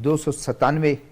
297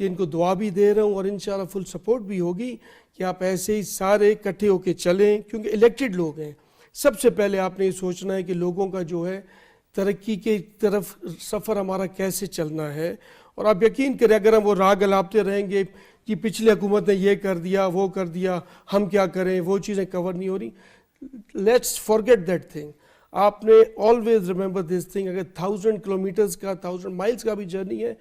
یہ ان کو دعا بھی دے رہا ہوں اور انشاءاللہ فل سپورٹ بھی ہوگی کہ آپ ایسے ہی سارے اکٹھے ہو کے چلیں، کیونکہ الیکٹڈ لوگ ہیں. سب سے پہلے آپ نے یہ سوچنا ہے کہ لوگوں کا جو ہے ترقی کے طرف سفر ہمارا کیسے چلنا ہے. اور آپ یقین کریں اگر ہم وہ راگ الاپتے رہیں گے کہ پچھلی حکومت نے یہ کر دیا وہ کر دیا، ہم کیا کریں، وہ چیزیں کور نہیں ہو رہی. Let's forget that thing. آپ نے آلویز ریمبر دس تھنگ. اگر 1000 کلومیٹرز کا 1000 مائلز کا بھی جرنی ہے،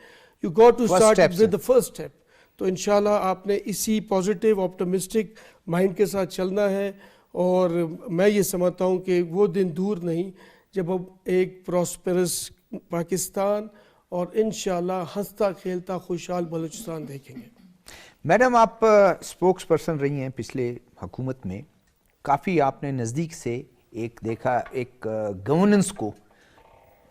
you got to start with the first step. تو انشاءاللہ آپ نے اسی پازیٹیو آپٹمسٹک مائنڈ کے ساتھ چلنا ہے. اور میں یہ سمجھتا ہوں کہ وہ دن دور نہیں جب ہم ایک پراسپرس پاکستان اور انشاءاللہ ہنستا کھیلتا خوشحال بلوچستان دیکھیں گے. میڈم آپ اسپوکس پرسن رہی ہیں پچھلے حکومت میں، کافی آپ نے نزدیک سے ایک دیکھا ایک گورننس کو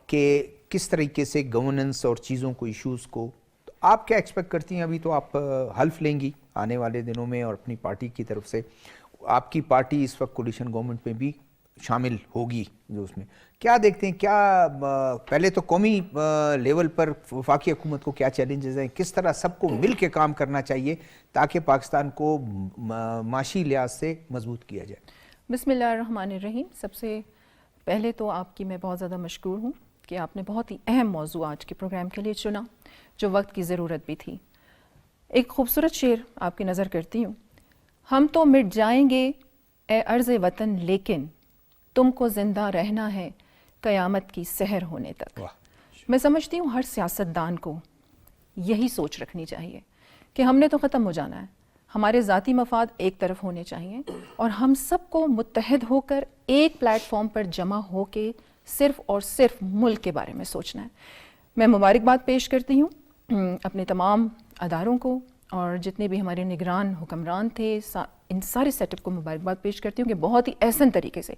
کہ کس طریقے سے گورننس اور چیزوں کو ایشوز کو. تو آپ کیا ایکسپیکٹ کرتی ہیں؟ ابھی تو آپ حلف لیں گی آنے والے دنوں میں اور اپنی پارٹی کی طرف سے، آپ کی پارٹی اس وقت کولیشن گورنمنٹ میں بھی شامل ہوگی جو اس میں کیا دیکھتے ہیں؟ کیا پہلے تو قومی لیول پر وفاقی حکومت کو کیا چیلنجز ہیں، کس طرح سب کو مل کے کام کرنا چاہیے تاکہ پاکستان کو معاشی لحاظ سے مضبوط کیا جائے؟ بسم اللہ الرحمن الرحیم. سب سے پہلے تو آپ کی میں بہت زیادہ مشکور ہوں کہ آپ نے بہت ہی اہم موضوع آج کے پروگرام کے لیے چنا جو وقت کی ضرورت بھی تھی. ایک خوبصورت شعر آپ کی نظر کرتی ہوں. ہم تو مٹ جائیں گے اے ارض وطن لیکن تم کو زندہ رہنا ہے قیامت کی سحر ہونے تک. میں سمجھتی ہوں ہر سیاستدان کو یہی سوچ رکھنی چاہیے کہ ہم نے تو ختم ہو جانا ہے، ہمارے ذاتی مفاد ایک طرف ہونے چاہیے اور ہم سب کو متحد ہو کر ایک پلیٹ فارم پر جمع ہو کے صرف اور صرف ملک کے بارے میں سوچنا ہے. میں مبارکباد پیش کرتی ہوں اپنے تمام اداروں کو اور جتنے بھی ہمارے نگران حکمران تھے، ان سارے سیٹ اپ کو مبارکباد پیش کرتی ہوں کہ بہت ہی احسن طریقے سے،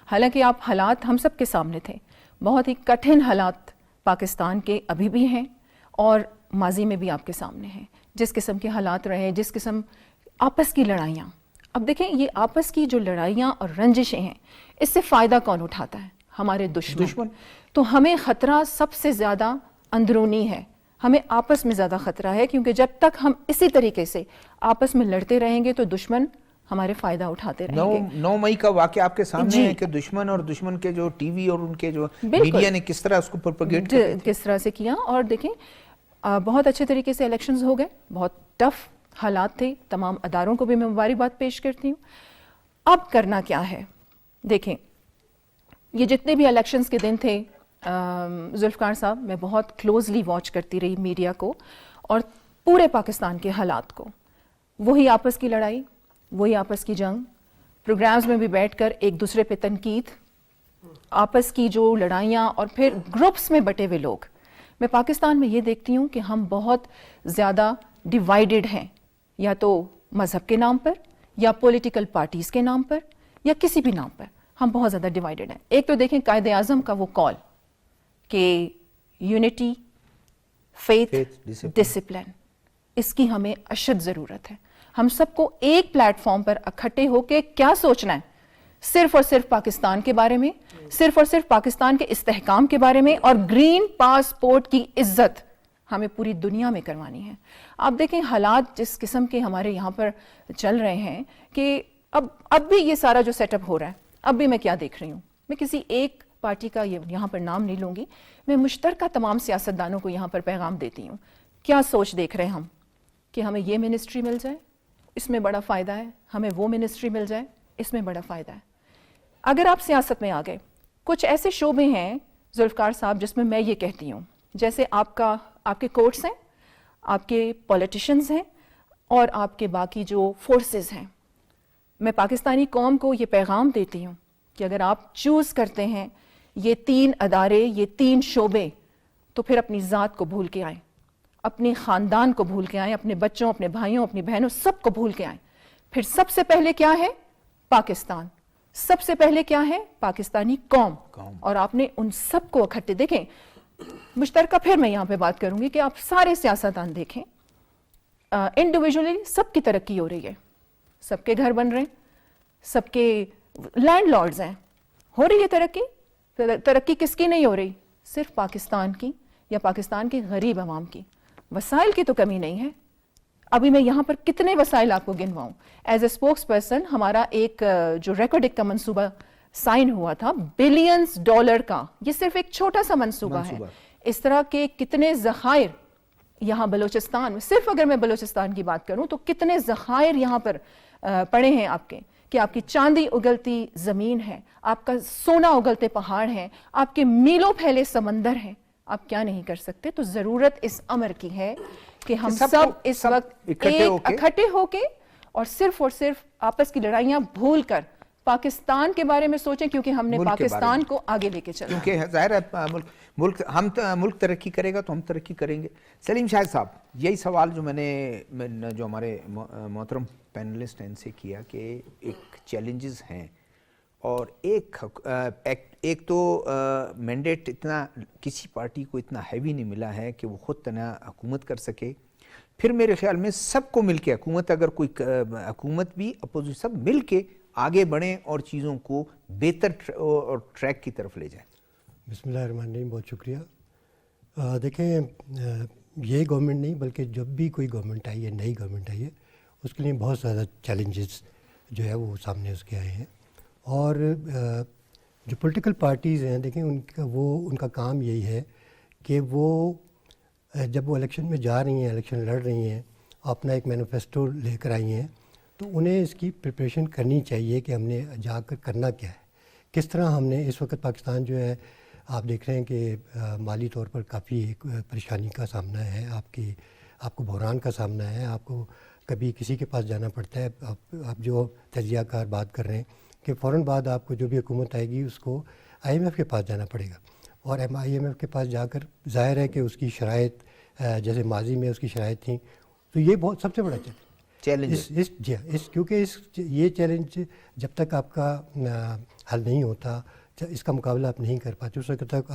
حالانکہ آپ حالات ہم سب کے سامنے تھے، بہت ہی کٹھن حالات پاکستان کے ابھی بھی ہیں اور ماضی میں بھی آپ کے سامنے ہیں. جس قسم کے حالات رہے، جس قسم آپس کی لڑائیاں، اب دیکھیں یہ آپس کی جو لڑائیاں اور رنجشیں ہیں اس سے فائدہ کون اٹھاتا ہے؟ ہمارے دشمن. تو ہمیں خطرہ سب سے زیادہ اندرونی ہے، ہمیں آپس میں زیادہ خطرہ ہے، کیونکہ جب تک ہم اسی طریقے سے آپس میں لڑتے رہیں گے تو دشمن ہمارے فائدہ اٹھاتے رہیں گے. 9 مئی کا واقعہ آپ کے سامنے ہے کہ دشمن اور دشمن کے جو ٹی وی اور ان کے جو میڈیا نے کس طرح اس کو پروپیگیٹ کس طرح سے کیا. اور دیکھیں بہت اچھے طریقے سے الیکشنز ہو گئے، بہت ٹف حالات تھے، تمام اداروں کو بھی میں مبارکباد پیش کرتی ہوں. اب کرنا کیا ہے؟ دیکھیں یہ جتنے بھی الیکشنز کے دن تھے ذوالفقار صاحب، میں بہت کلوزلی واچ کرتی رہی میڈیا کو اور پورے پاکستان کے حالات کو. وہی آپس کی لڑائی، وہی آپس کی جنگ، پروگرامز میں بھی بیٹھ کر ایک دوسرے پہ تنقید، آپس کی جو لڑائیاں اور پھر گروپس میں بٹے ہوئے لوگ. میں پاکستان میں یہ دیکھتی ہوں کہ ہم بہت زیادہ ڈیوائیڈڈ ہیں، یا تو مذہب کے نام پر یا پولیٹیکل پارٹیز کے نام پر یا کسی بھی نام پر ہم بہت زیادہ ڈیوائیڈڈ ہیں. ایک تو دیکھیں قائد اعظم کا وہ کال کہ یونٹی، فیتھ، ڈسپلن، اس کی ہمیں اشد ضرورت ہے. ہم سب کو ایک پلیٹ فارم پر اکٹھے ہو کے کیا سوچنا ہے؟ صرف اور صرف پاکستان کے بارے میں، صرف اور صرف پاکستان کے استحکام کے بارے میں، اور گرین پاسپورٹ کی عزت ہمیں پوری دنیا میں کروانی ہے. آپ دیکھیں حالات جس قسم کے ہمارے یہاں پر چل رہے ہیں کہ اب بھی یہ سارا جو سیٹ اپ ہو رہا ہے، اب بھی میں کیا دیکھ رہی ہوں، میں کسی ایک پارٹی کا یہاں پر نام نہیں لوں گی، میں مشترکہ تمام سیاستدانوں کو یہاں پر پیغام دیتی ہوں. کیا سوچ دیکھ رہے ہیں ہم کہ ہمیں یہ منسٹری مل جائے، اس میں بڑا فائدہ ہے، ہمیں وہ منسٹری مل جائے، اس میں بڑا فائدہ ہے. اگر آپ سیاست میں آ گئے، کچھ ایسے شعبے ہیں ذوالفقار صاحب جس میں میں یہ کہتی ہوں، جیسے آپ کے کورٹس ہیں، آپ کے پولیٹیشنز ہیں اور آپ کے باقی جو فورسز ہیں. میں پاکستانی قوم کو یہ پیغام دیتی ہوں کہ اگر آپ چوز کرتے ہیں یہ 3 ادارے، یہ 3 شعبے، تو پھر اپنی ذات کو بھول کے آئیں، اپنی خاندان کو بھول کے آئیں، اپنے بچوں، اپنے بھائیوں، اپنی بہنوں، سب کو بھول کے آئیں. پھر سب سے پہلے کیا ہے؟ پاکستان. سب سے پہلے کیا ہے؟ پاکستانی قوم. اور آپ نے ان سب کو اکٹھے دیکھیں مشترکہ. پھر میں یہاں پہ بات کروں گی کہ آپ سارے سیاستدان دیکھیں، انڈیویجولی سب کی ترقی ہو رہی ہے، سب کے گھر بن رہے ہیں، سب کے لینڈ لارڈز ہیں، ہو رہی ہے ترقی. ترقی کس کی نہیں ہو رہی؟ صرف پاکستان کی یا پاکستان کے غریب عوام کی. وسائل کی تو کمی نہیں ہے. ابھی میں یہاں پر کتنے وسائل آپ کو گنواؤں. ایز اے اسپوکس پرسن ہمارا ایک جو ریکارڈ کا منصوبہ سائن ہوا تھا $بلینز کا, یہ صرف ایک چھوٹا سا منصوبہ ہے. اس طرح کے کتنے ذخائر یہاں بلوچستان میں, صرف اگر میں بلوچستان کی بات کروں تو کتنے ذخائر یہاں پر پڑے ہیں آپ کے, کہ آپ کی چاندی اگلتی زمین ہے, آپ کا سونا اگلتے پہاڑ ہیں, آپ کے میلوں پھیلے سمندر ہیں. آپ کیا نہیں کر سکتے. تو ضرورت اس امر کی ہے کہ ہم سب اس وقت اکٹھے ہو کے اور صرف آپس کی لڑائیاں بھول کر پاکستان کے بارے میں سوچیں, کیونکہ ہم نے پاکستان کو آگے لے کے چلنا. کیونکہ ظاہر ہے ملک ترقی کرے گا تو ہم ترقی کریں گے. سلیم شاہد صاحب, یہی سوال جو میں نے جو ہمارے محترم پینلسٹ ہیں ان سے کیا کہ ایک چیلنجز ہیں اور ایک تو مینڈیٹ اتنا کسی پارٹی کو اتنا ہیوی نہیں ملا ہے کہ وہ خود تنہا حکومت کر سکے. پھر میرے خیال میں سب کو مل کے حکومت, اگر کوئی حکومت بھی اپوزیشن سب مل کے آگے بڑھیں اور چیزوں کو بہتر اور ٹریک کی طرف لے جائیں. بسم اللہ الرحمن الرحیم, بہت شکریہ. دیکھیں, یہ گورنمنٹ نہیں بلکہ جب بھی کوئی گورنمنٹ آئی ہے, نئی گورنمنٹ آئی ہے, اس کے لیے بہت زیادہ چیلنجز جو ہے وہ سامنے اس کے آئے ہیں. اور جو پولیٹیکل پارٹیز ہیں, دیکھیں ان کا کام یہی ہے کہ وہ جب وہ الیکشن میں جا رہی ہیں, الیکشن لڑ رہی ہیں, اپنا ایک مینیفیسٹو لے کر آئی ہیں, تو انہیں اس کی پریپریشن کرنی چاہیے کہ ہم نے جا کر کرنا کیا ہے, کس طرح ہم نے. اس وقت پاکستان جو ہے آپ دیکھ رہے ہیں کہ مالی طور پر کافی ایک پریشانی کا سامنا ہے, آپ کو بحران کا سامنا ہے, آپ کو کبھی کسی کے پاس جانا پڑتا ہے. آپ جو تجزیہ کار بات کر رہے ہیں کہ فوراً بعد آپ کو جو بھی حکومت آئے گی اس کو IMF کے پاس جانا پڑے گا, اور IMF کے پاس جا کر ظاہر ہے کہ اس کی شرائط جیسے ماضی میں اس کی شرائط تھیں, تو یہ بہت سب سے بڑا چیلنج کیونکہ یہ چیلنج جب تک آپ کا حل نہیں ہوتا, اس کا مقابلہ آپ نہیں کر پاتے, اس وقت تک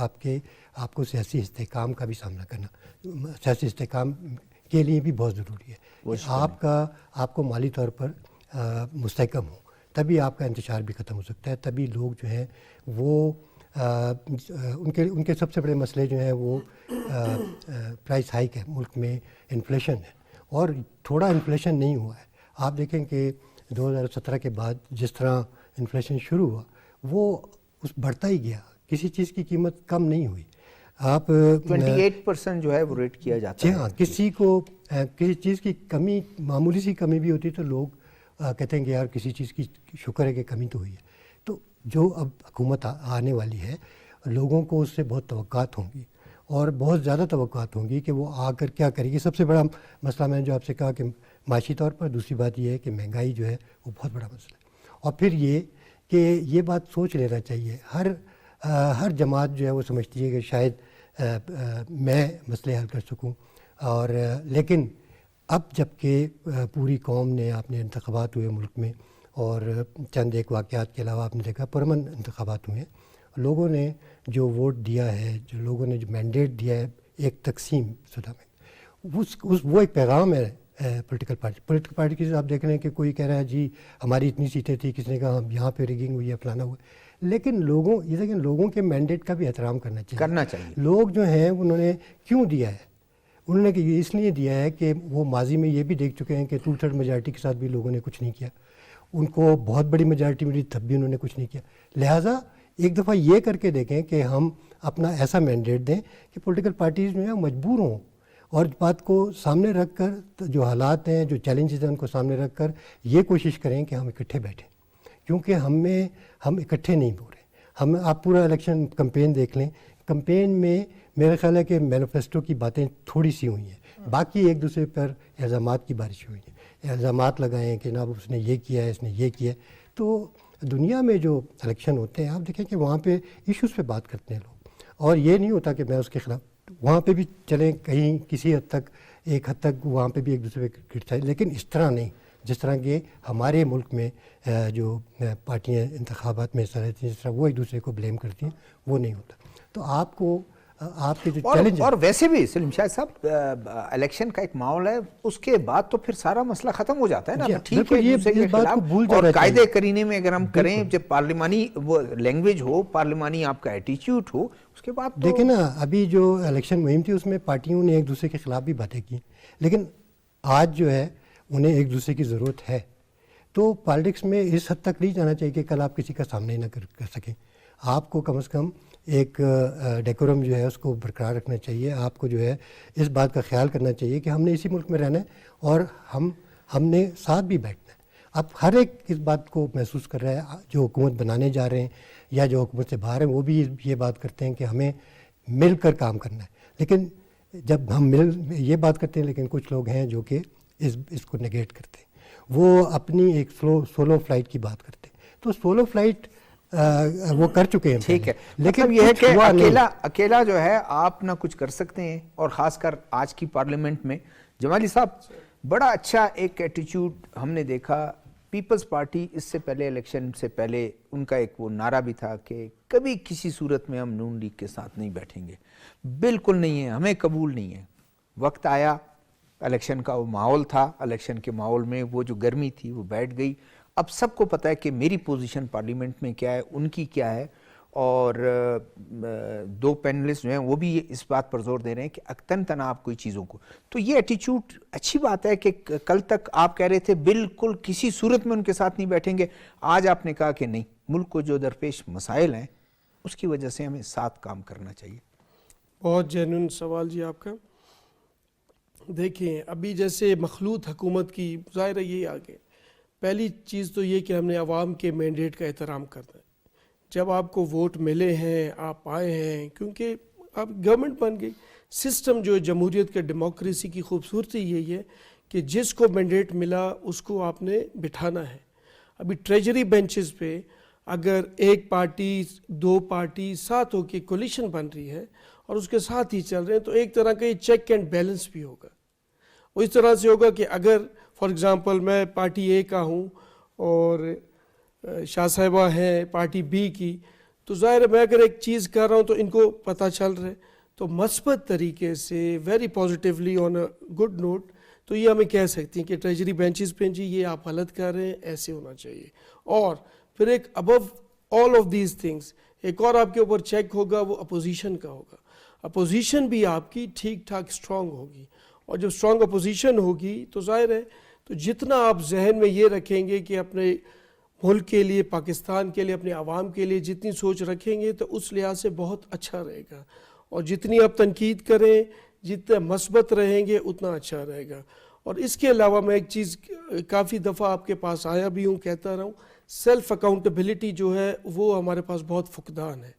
آپ کو سیاسی استحکام کا بھی سامنا کرنا, سیاسی استحکام کے لیے بھی بہت ضروری ہے کہ آپ کو مالی طور پر مستحکم ہو, تبھی آپ کا انتشار بھی ختم ہو سکتا ہے. تبھی لوگ جو ہیں وہ ان کے سب سے بڑے مسئلے جو ہیں وہ پرائس ہائیک ہے, ملک میں انفلیشن ہے, اور تھوڑا انفلیشن نہیں ہوا ہے. آپ دیکھیں کہ 2017 کے بعد جس طرح انفلیشن شروع ہوا وہ بڑھتا ہی گیا, کسی چیز کی قیمت کم نہیں ہوئی. آپ 28% جو ہے وہ ریٹ کیا جاتا ہے. ہاں, کسی چیز کی کمی, معمولی سی کمی بھی ہوتی ہے تو لوگ کہتے ہیں کہ یار کسی چیز کی شکر ہے کہ کمی تو ہوئی ہے. تو جو اب حکومت آنے والی ہے, لوگوں کو اس سے بہت توقعات ہوں گی, اور بہت زیادہ توقعات ہوں گی کہ وہ آ کر کیا کرے گی. سب سے بڑا مسئلہ میں نے جو آپ سے کہا کہ معاشی طور پر, دوسری بات یہ ہے کہ مہنگائی جو ہے وہ بہت بڑا مسئلہ ہے. اور پھر یہ کہ یہ بات سوچ لینا چاہیے, ہر جماعت جو ہے وہ سمجھتی ہے کہ شاید میں مسئلے حل کر سکوں, اور لیکن اب جب کہ پوری قوم نے, آپ نے انتخابات ہوئے ملک میں, اور چند ایک واقعات کے علاوہ آپ نے دیکھا پرامن انتخابات ہوئے ہیں, لوگوں نے جو ووٹ دیا ہے, جو لوگوں نے جو مینڈیٹ دیا ہے ایک تقسیم شدہ میں, وہ ایک پیغام ہے پولیٹیکل پارٹی کی. آپ دیکھ رہے ہیں کہ کوئی کہہ رہا ہے جی ہماری اتنی سیٹیں تھیں, کسی نے کہا یہاں پہ ریگنگ ہوئی ہے, فلانا ہوا. لیکن لوگوں کے مینڈیٹ کا بھی احترام کرنا چاہیے. لوگ جو ہیں انہوں نے کیوں دیا ہے, انہوں نے اس لیے دیا ہے کہ وہ ماضی میں یہ بھی دیکھ چکے ہیں کہ 2/3 میجارٹی کے ساتھ بھی لوگوں نے کچھ نہیں کیا, ان کو بہت بڑی میجارٹی ملی تب بھی انہوں نے کچھ نہیں کیا. لہٰذا ایک دفعہ یہ کر کے دیکھیں کہ ہم اپنا ایسا مینڈیٹ دیں کہ پولیٹیکل پارٹیز جو ہیں مجبور ہوں, اور بات کو سامنے رکھ کر, جو حالات ہیں, جو چیلنجز ہیں, ان کو سامنے رکھ کر یہ کوشش کریں کہ ہم اکٹھے بیٹھیں, کیونکہ ہم اکٹھے نہیں ہو رہے. آپ پورا الیکشن کمپین دیکھ لیں, کمپین میں میرا خیال ہے کہ مینیفیسٹو کی باتیں تھوڑی سی ہوئی ہیں, باقی ایک دوسرے پر الزامات کی بارش ہوئی ہیں, الزامات لگائیں کہ جناب اس نے یہ کیا ہے, اس نے یہ کیا ہے. تو دنیا میں جو الیکشن ہوتے ہیں آپ دیکھیں کہ وہاں پہ ایشوز پہ بات کرتے ہیں لوگ, اور یہ نہیں ہوتا کہ میں اس کے خلاف, وہاں پہ بھی چلیں کہیں کسی حد تک, ایک حد تک وہاں پہ بھی ایک دوسرے پہ کرٹیسائز, لیکن اس طرح نہیں جس طرح کہ ہمارے ملک میں جو پارٹیاں انتخابات میں حصہ لیتی ہیں, جس طرح وہ ایک دوسرے کو بلیم کرتی ہیں, وہ نہیں ہوتا. تو آپ کو آپ کے جو چیلنج اور ویسے بھی سلیم شاہ صاحب الیکشن کا ایک ماحول ہے, اس کے بعد تو پھر سارا مسئلہ ختم ہو جاتا ہے نا, ٹھیک ہے ایک دوسرے کے خلاف, اور قاعدے کرینے میں اگر ہم کریں, جب پارلیمانی وہ لینگویج ہو, پارلیمانی آپ کا ایٹیچیوڈ ہو, اس کے بعد دیکھیں نا ابھی جو الیکشن مہم تھی اس میں پارٹیوں نے ایک دوسرے کے خلاف بھی باتیں کی, لیکن آج جو ہے انہیں ایک دوسرے کی ضرورت ہے. تو پالیٹکس میں اس حد تک نہیں جانا چاہیے کہ کل آپ کسی کا سامنا ہی نہ کر سکیں. آپ کو کم از کم ایک ڈیکورم جو ہے اس کو برقرار رکھنا چاہیے. آپ کو جو ہے اس بات کا خیال کرنا چاہیے کہ ہم نے اسی ملک میں رہنا ہے اور ہم نے ساتھ بھی بیٹھنا ہے. اب ہر ایک اس بات کو محسوس کر رہا ہے, جو حکومت بنانے جا رہے ہیں یا جو حکومت سے باہر ہیں وہ بھی یہ بات کرتے ہیں کہ ہمیں مل کر کام کرنا ہے. لیکن جب ہم یہ بات کرتے ہیں, لیکن کچھ لوگ ہیں جو کہ اس کو نگیٹ کرتے ہیں, وہ اپنی ایک سولو فلائٹ کی بات کرتے ہیں. تو سولو فلائٹ وہ کر چکے ہیں, ٹھیک ہے, لیکن یہ ہے کہ اکیلا جو ہے آپ نہ کچھ کر سکتے ہیں. اور خاص کر آج کی پارلیمنٹ میں جمالی صاحب بڑا اچھا ایک ایٹیچیوڈ ہم نے دیکھا. پیپلز پارٹی اس سے پہلے الیکشن سے پہلے ان کا ایک وہ نعرہ بھی تھا کہ کبھی کسی صورت میں ہم نون لیگ کے ساتھ نہیں بیٹھیں گے, بالکل نہیں ہے, ہمیں قبول نہیں ہے. وقت آیا, الیکشن کا وہ ماحول تھا, الیکشن کے ماحول میں وہ جو گرمی تھی وہ بیٹھ گئی. اب سب کو پتہ ہے کہ میری پوزیشن پارلیمنٹ میں کیا ہے, ان کی کیا ہے. اور دو پینلسٹ جو ہیں وہ بھی اس بات پر زور دے رہے ہیں کہ اکتن تناب کوئی چیزوں کو. تو یہ ایٹیچیوڈ اچھی بات ہے کہ کل تک آپ کہہ رہے تھے بالکل کسی صورت میں ان کے ساتھ نہیں بیٹھیں گے, آج آپ نے کہا کہ نہیں, ملک کو جو درپیش مسائل ہیں اس کی وجہ سے ہمیں ساتھ کام کرنا چاہیے. بہت جینوئن سوال جی آپ کا. دیکھیں ابھی جیسے مخلوط حکومت کی ظاہر ہے یہ آگے, پہلی چیز تو یہ کہ ہم نے عوام کے مینڈیٹ کا احترام کرنا ہے. جب آپ کو ووٹ ملے ہیں, آپ آئے ہیں, کیونکہ اب گورنمنٹ بن گئی. سسٹم جو جمہوریت کے ڈیموکریسی کی خوبصورتی یہی ہے کہ جس کو مینڈیٹ ملا اس کو آپ نے بٹھانا ہے. ابھی ٹریجری بینچز پہ اگر ایک پارٹی دو پارٹی ساتھ ہو کے کولیشن بن رہی ہے اور اس کے ساتھ ہی چل رہے ہیں, تو ایک طرح کا یہ چیک اینڈ بیلنس بھی ہوگا. وہ اس طرح سے ہوگا کہ اگر فار ایگزامپل میں پارٹی اے کا ہوں اور شاہ صاحبہ ہیں پارٹی بی کی, تو ظاہر ہے میں اگر ایک چیز کر رہا ہوں تو ان کو پتہ چل رہا ہے, تو مثبت طریقے سے very positively on a good note تو یہ ہمیں کہہ سکتی ہیں کہ ٹریجری بینچز پہ جی یہ آپ غلط کر رہے ہیں, ایسے ہونا چاہیے. اور پھر ایک ابو آل آف دیز تھنگس ایک اور آپ کے اوپر چیک ہوگا, وہ اپوزیشن کا ہوگا. اپوزیشن بھی آپ کی ٹھیک ٹھاک اسٹرانگ ہوگی, اور جب اسٹرانگ اپوزیشن ہوگی تو ظاہر ہے تو جتنا آپ ذہن میں یہ رکھیں گے کہ اپنے ملک کے لیے, پاکستان کے لیے, اپنے عوام کے لیے جتنی سوچ رکھیں گے تو اس لحاظ سے بہت اچھا رہے گا. اور جتنی آپ تنقید کریں, جتنا مثبت رہیں گے اتنا اچھا رہے گا. اور اس کے علاوہ میں ایک چیز کافی دفعہ آپ کے پاس آیا بھی ہوں, کہتا رہا ہوں, سیلف اکاؤنٹیبلٹی جو ہے وہ ہمارے پاس بہت فقدان ہے.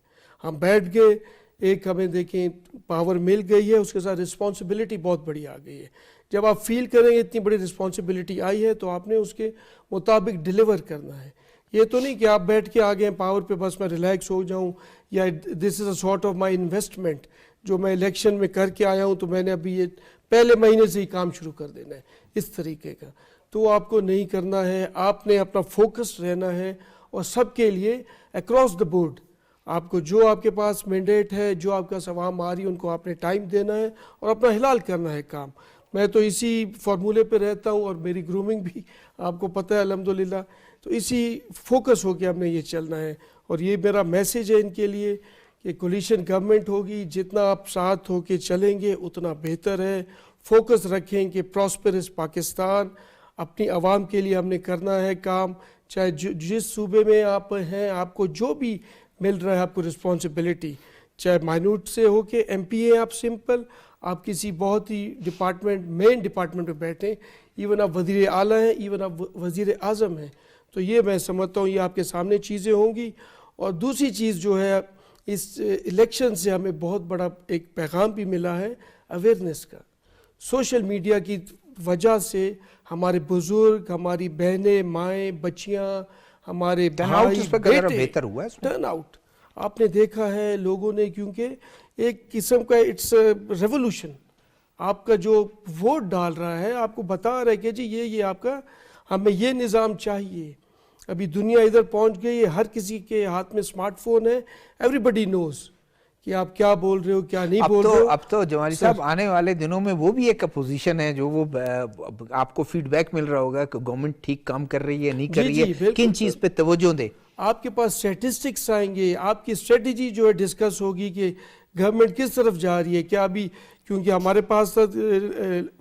ہم بیٹھ گئے, ایک ہمیں دیکھیں پاور مل گئی ہے, اس کے ساتھ رسپانسبلٹی بہت بڑی آ گئی ہے. جب آپ فیل کریں گے اتنی بڑی رسپانسبلٹی آئی ہے تو آپ نے اس کے مطابق ڈیلیور کرنا ہے. یہ تو نہیں کہ آپ بیٹھ کے آ گئے پاور پہ بس میں ریلیکس ہو جاؤں, یا this is a sort of my investment جو میں الیکشن میں کر کے آیا ہوں تو میں نے ابھی یہ پہلے مہینے سے ہی کام شروع کر دینا ہے, اس طریقے کا. تو آپ کو نہیں کرنا ہے, آپ نے اپنا فوکس رہنا ہے, اور سب کے لیے اکراس دا بورڈ آپ کو جو آپ کے پاس مینڈیٹ ہے, جو آپ کا عوام آ رہی ہے, ان کو آپ نے ٹائم دینا ہے اور اپنا حلال کرنا ہے کام. میں تو اسی فارمولے پہ رہتا ہوں, اور میری گرومنگ بھی آپ کو پتہ ہے الحمدللہ. تو اسی فوکس ہو کے ہم نے یہ چلنا ہے, اور یہ میرا میسیج ہے ان کے لیے کہ کولیشن گورنمنٹ ہوگی, جتنا آپ ساتھ ہو کے چلیں گے اتنا بہتر ہے. فوکس رکھیں کہ پراسپرس پاکستان, اپنی عوام کے لیے ہم نے کرنا ہے کام, چاہے جس صوبے میں آپ ہیں, آپ کو جو بھی مل رہا ہے آپ کو رسپانسبلٹی, چاہے مائنوٹ سے ہو کے ایم پی ہیں, آپ سمپل, آپ کسی بہت ہی ڈپارٹمنٹ مین ڈپارٹمنٹ میں بیٹھیں, ایون آپ وزیر اعلیٰ ہیں, ایون آپ وزیر اعظم ہیں. تو یہ میں سمجھتا ہوں یہ آپ کے سامنے چیزیں ہوں گی. اور دوسری چیز جو ہے, اس الیکشن سے ہمیں بہت بڑا ایک پیغام بھی ملا ہے اویئرنیس کا. سوشل میڈیا کی وجہ سے ہمارے بزرگ, ہماری بہنیں, مائیں, بچیاں, ہمارے بھائی, بہتر ہوا ہے ٹرن آؤٹ آپ نے دیکھا ہے لوگوں نے, کیونکہ ایک قسم کا اٹس ریولوشن. آپ کا جو ووٹ ڈال رہا ہے آپ کو بتا رہا ہے کہ جی یہ آپ کا, ہمیں یہ نظام چاہیے. ابھی دنیا ادھر پہنچ گئی ہے, ہر کسی کے ہاتھ میں اسمارٹ فون ہے, ایوری بڈی نوز کہ آپ کیا بول رہے ہو کیا نہیں بول رہے ہو. اب تو جمالی صاحب آنے والے دنوں میں وہ بھی ایک اپوزیشن ہے جو وہ آپ کو فیڈ بیک مل رہا ہوگا کہ گورنمنٹ ٹھیک کام کر رہی ہے نہیں کر رہی ہے, کن چیز پہ توجہ دے. آپ کے پاس اسٹیٹسٹکس آئیں گے, آپ کی اسٹریٹجی جو ہے ڈسکس ہوگی کہ گورنمنٹ کس طرف جا رہی ہے. کیا ابھی کیونکہ ہمارے پاس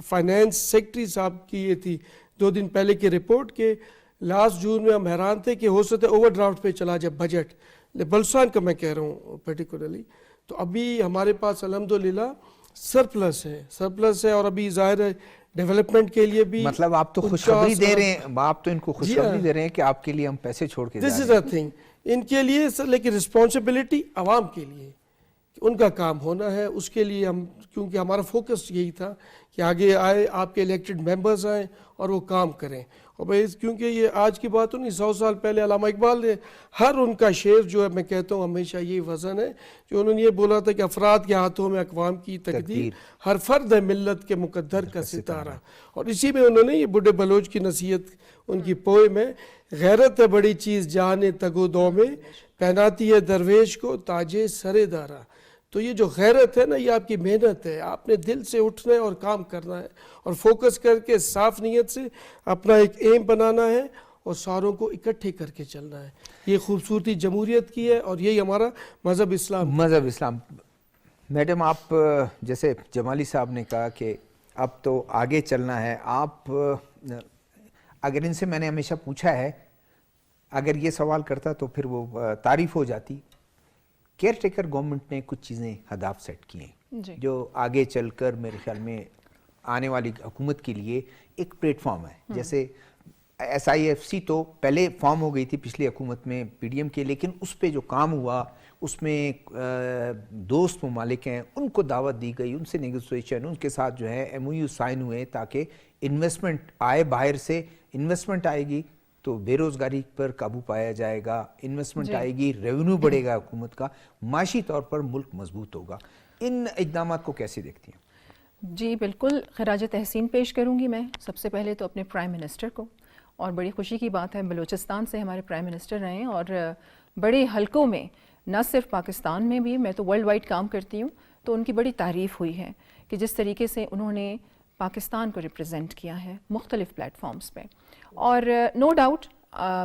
فائنانس سیکٹری صاحب کی یہ تھی 2 دن پہلے کی رپورٹ کہ لاسٹ جون میں ہم حیران تھے کہ ہو سکتا ہے اوور ڈرافٹ پہ چلا جائے بجٹ, بلوچستان کا میں کہہ رہا ہوں پرٹیکولرلی. تو ابھی ہمارے پاس الحمدللہ سرپلس ہے اور ابھی ظاہر ہے ڈیولپمنٹ کے لیے بھی. مطلب آپ تو خوشخبری دے رہے ہیں, آپ تو ان کو خوشخبری دے رہے ہیں کہ آپ کے لیے ہم پیسے چھوڑ کے جا رہے ہیں. دس از اے تھنگ ان کے لیے, لیکن رسپانسبلٹی عوام کے لیے, ان کا کام ہونا ہے. اس کے لیے ہم, کیونکہ ہمارا فوکس یہی تھا کہ آگے آئے آپ کے الیکٹڈ ممبرز آئیں اور وہ کام کریں. اور بھائی کیونکہ یہ آج کی بات نہیں, 100 سال پہلے علامہ اقبال نے ہر ان کا شعر جو ہے میں کہتا ہوں ہمیشہ یہی وزن ہے جو انہوں نے یہ بولا تھا کہ افراد کے ہاتھوں میں اقوام کی تقدیر, ہر فرد ہے ملت کے مقدر کا ستارہ. اور اسی میں انہوں نے یہ بڈھے بلوچ کی نصیحت ان کی پوئم ہے, غیرت ہے بڑی چیز جہان تگ و دو میں, پہناتی ہے درویش کو تاج سر دارا. تو یہ جو غیرت ہے نا, یہ آپ کی محنت ہے, آپ نے دل سے اٹھنا ہے اور کام کرنا ہے اور فوکس کر کے صاف نیت سے اپنا ایک ایم بنانا ہے اور ساروں کو اکٹھے کر کے چلنا ہے. یہ خوبصورتی جمہوریت کی ہے اور یہی ہمارا مذہب اسلام. میڈم آپ جیسے جمالی صاحب نے کہا کہ اب تو آگے چلنا ہے, آپ اگر ان سے میں نے ہمیشہ پوچھا ہے, اگر یہ سوال کرتا تو پھر وہ تعریف ہو جاتی. کیئر ٹیکر گورنمنٹ نے کچھ چیزیں ہدف سیٹ کی ہیں جو آگے چل کر میرے خیال میں آنے والی حکومت کے لیے ایک پلیٹ فارم ہے. جیسے SIFC تو پہلے فارم ہو گئی تھی پچھلی حکومت میں PDM کے, لیکن اس پہ جو کام ہوا اس میں دوست ممالک ہیں ان کو دعوت دی گئی, ان سے نیگوسیشن, ان کے ساتھ جو ہے MOU سائن ہوئے تاکہ انویسٹمنٹ آئے, باہر سے انویسٹمنٹ آئے گی تو بے روزگاری پر قابو پایا جائے گا, انویسٹمنٹ آئے گی, ریونیو بڑھے گا حکومت کا, معاشی طور پر ملک مضبوط ہوگا. ان اقدامات کو کیسے دیکھتی ہیں؟ جی بالکل خراج تحسین پیش کروں گی میں سب سے پہلے تو اپنے پرائم منسٹر کو, اور بڑی خوشی کی بات ہے بلوچستان سے ہمارے پرائم منسٹر رہے ہیں اور بڑے حلقوں میں, نہ صرف پاکستان میں بھی, میں تو ورلڈ وائڈ کام کرتی ہوں, تو ان کی بڑی تعریف ہوئی ہے کہ جس طریقے سے انہوں نے پاکستان کو ریپرزینٹ کیا ہے مختلف پلیٹ فارمز پہ. اور نو ڈاؤٹ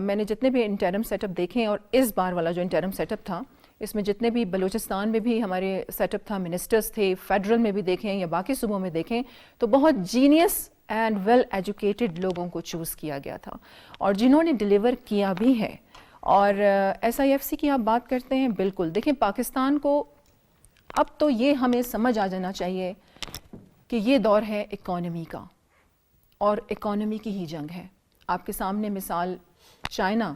میں نے جتنے بھی انٹرم سیٹ اپ دیکھے, اور اس بار والا جو انٹرم سیٹ اپ تھا اس میں جتنے بھی بلوچستان میں بھی ہمارے سیٹ اپ تھا, منسٹرز تھے, فیڈرل میں بھی دیکھیں یا باقی صوبوں میں دیکھیں, تو بہت جینیس اینڈ ویل ایجوکیٹڈ لوگوں کو چوز کیا گیا تھا اور جنہوں نے ڈیلیور کیا بھی ہے. اور SIFC کی آپ بات کرتے ہیں, بالکل دیکھیں پاکستان کو اب تو یہ ہمیں سمجھ آ جانا چاہیے کہ یہ دور ہے اکانومی کا, اور اکانومی کی ہی جنگ ہے. آپ کے سامنے مثال چائنا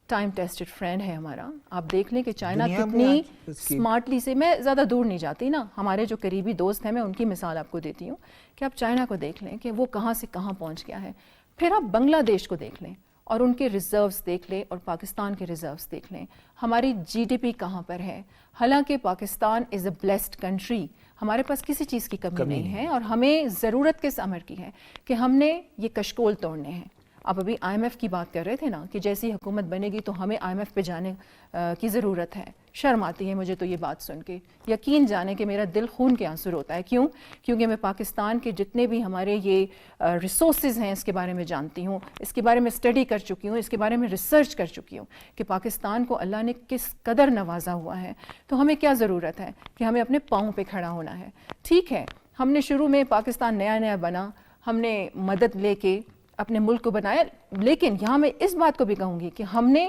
ٹائم ٹیسٹڈ فرینڈ ہے ہمارا, آپ دیکھ لیں کہ چائنا کتنی سمارٹلی سے, میں زیادہ دور نہیں جاتی نا, ہمارے جو قریبی دوست ہیں میں ان کی مثال آپ کو دیتی ہوں کہ آپ چائنا کو دیکھ لیں کہ وہ کہاں سے کہاں پہنچ گیا ہے. پھر آپ بنگلہ دیش کو دیکھ لیں اور ان کے ریزروز دیکھ لیں اور پاکستان کے ریزروز دیکھ لیں, ہماری GDP کہاں پر ہے. حالانکہ پاکستان از اے بلیسڈ کنٹری, ہمارے پاس کسی چیز کی کمی نہیں ہے اور ہمیں ضرورت کس امر کی ہے کہ ہم نے یہ کشکول توڑنے ہیں. آپ ابھی IMF کی بات کر رہے تھے نا کہ جیسی حکومت بنے گی تو ہمیں IMF پہ جانے کی ضرورت ہے. شرم آتی ہے مجھے تو یہ بات سن کے, یقین جانے کہ میرا دل خون کے آنسر ہوتا ہے. کیوں؟ کیونکہ میں پاکستان کے جتنے بھی ہمارے یہ ریسورسز ہیں اس کے بارے میں جانتی ہوں, اس کے بارے میں اسٹڈی کر چکی ہوں, اس کے بارے میں ریسرچ کر چکی ہوں کہ پاکستان کو اللہ نے کس قدر نوازا ہوا ہے. تو ہمیں کیا ضرورت ہے کہ ہمیں اپنے پاؤں پہ کھڑا ہونا ہے. ٹھیک ہے, ہم نے شروع میں پاکستان نیا بنا, ہم نے مدد لے کے اپنے ملک کو بنایا, لیکن یہاں میں اس بات کو بھی کہوں گی کہ ہم نے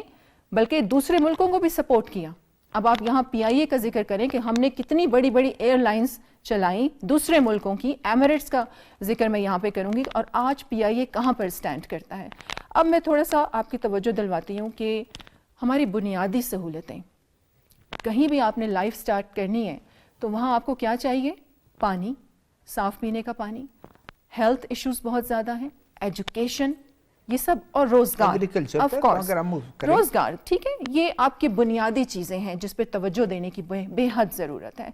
بلکہ دوسرے ملکوں کو بھی سپورٹ کیا. اب آپ یہاں PIA کا ذکر کریں کہ ہم نے کتنی بڑی بڑی ایئر لائنز چلائیں دوسرے ملکوں کی, ایمریٹس کا ذکر میں یہاں پہ کروں گی, اور آج PIA کہاں پر سٹینڈ کرتا ہے. اب میں تھوڑا سا آپ کی توجہ دلواتی ہوں کہ ہماری بنیادی سہولتیں, کہیں بھی آپ نے لائف سٹارٹ کرنی ہے تو وہاں آپ کو کیا چاہیے؟ پانی, صاف پینے کا پانی. ہیلتھ ایشوز بہت زیادہ ہیں, ایجوکیشن, یہ سب، اور روزگار Agriculture آف پر کورس، اگر ہم کریں۔ روزگار ٹھیک ہے، یہ آپ کی بنیادی چیزیں ہیں جس پہ توجہ دینے کی بے حد ضرورت ہے۔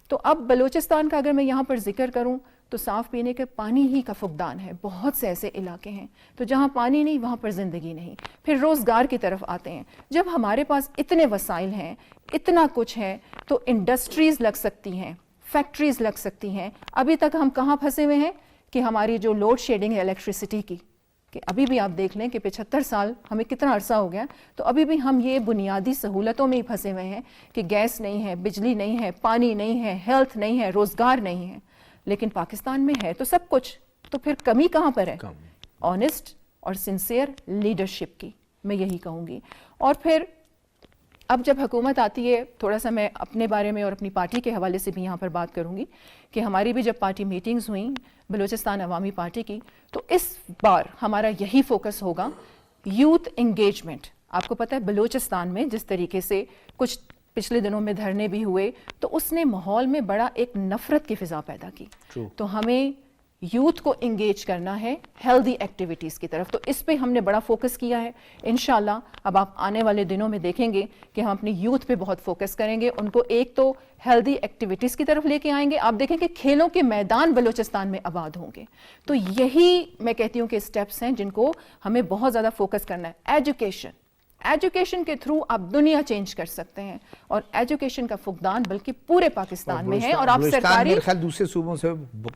تو اب بلوچستان کا اگر میں یہاں پر ذکر کروں تو صاف پینے کے پانی ہی کا فقدان ہے، بہت سے ایسے علاقے ہیں تو جہاں پانی نہیں وہاں پر زندگی نہیں۔ پھر روزگار کی طرف آتے ہیں، جب ہمارے پاس اتنے وسائل ہیں، اتنا کچھ ہے، تو انڈسٹریز لگ سکتی ہیں، فیکٹریز لگ سکتی ہیں۔ ابھی تک ہم کہاں پھنسے ہوئے ہیں کہ ہماری جو لوڈ شیڈنگ ہے الیکٹریسٹی کی، کہ ابھی بھی آپ دیکھ لیں کہ 75 سال ہمیں کتنا عرصہ ہو گیا، تو ابھی بھی ہم یہ بنیادی سہولتوں میں ہی پھنسے ہوئے ہیں کہ گیس نہیں ہے، بجلی نہیں ہے، پانی نہیں ہے، ہیلتھ نہیں ہے، روزگار نہیں ہے۔ لیکن پاکستان میں ہے تو سب کچھ، تو پھر کمی کہاں پر ہے؟ آنیسٹ اور سنسیئر لیڈرشپ کی، میں یہی کہوں گی۔ اور پھر اب جب حکومت آتی ہے، تھوڑا سا میں اپنے بارے میں اور اپنی پارٹی کے حوالے سے بھی یہاں پر بات کروں گی کہ ہماری بھی جب پارٹی میٹنگز ہوئیں بلوچستان عوامی پارٹی کی، تو اس بار ہمارا یہی فوکس ہوگا یوتھ انگیجمنٹ۔ آپ کو پتہ ہے بلوچستان میں جس طریقے سے کچھ پچھلے دنوں میں دھرنے بھی ہوئے، تو اس نے ماحول میں بڑا ایک نفرت کی فضا پیدا کی۔ تو ہمیں یوتھ کو انگیج کرنا ہے ہیلدی ایکٹیویٹیز کی طرف، تو اس پہ ہم نے بڑا فوکس کیا ہے۔ انشاءاللہ اب آپ آنے والے دنوں میں دیکھیں گے کہ ہم اپنی یوتھ پہ بہت فوکس کریں گے، ان کو ایک تو ہیلدی ایکٹیویٹیز کی طرف لے کے آئیں گے۔ آپ دیکھیں کہ کھیلوں کے میدان بلوچستان میں آباد ہوں گے، تو یہی میں کہتی ہوں کہ اسٹیپس ہیں جن کو ہمیں بہت زیادہ فوکس کرنا ہے۔ ایجوکیشن کے تھرو آپ دنیا چینج کر سکتے ہیں، اور ایجوکیشن کا فقدان بلکہ پورے پاکستان میں ہے، اور آپ سرکاری میرے خیال دوسرے صوبوں سے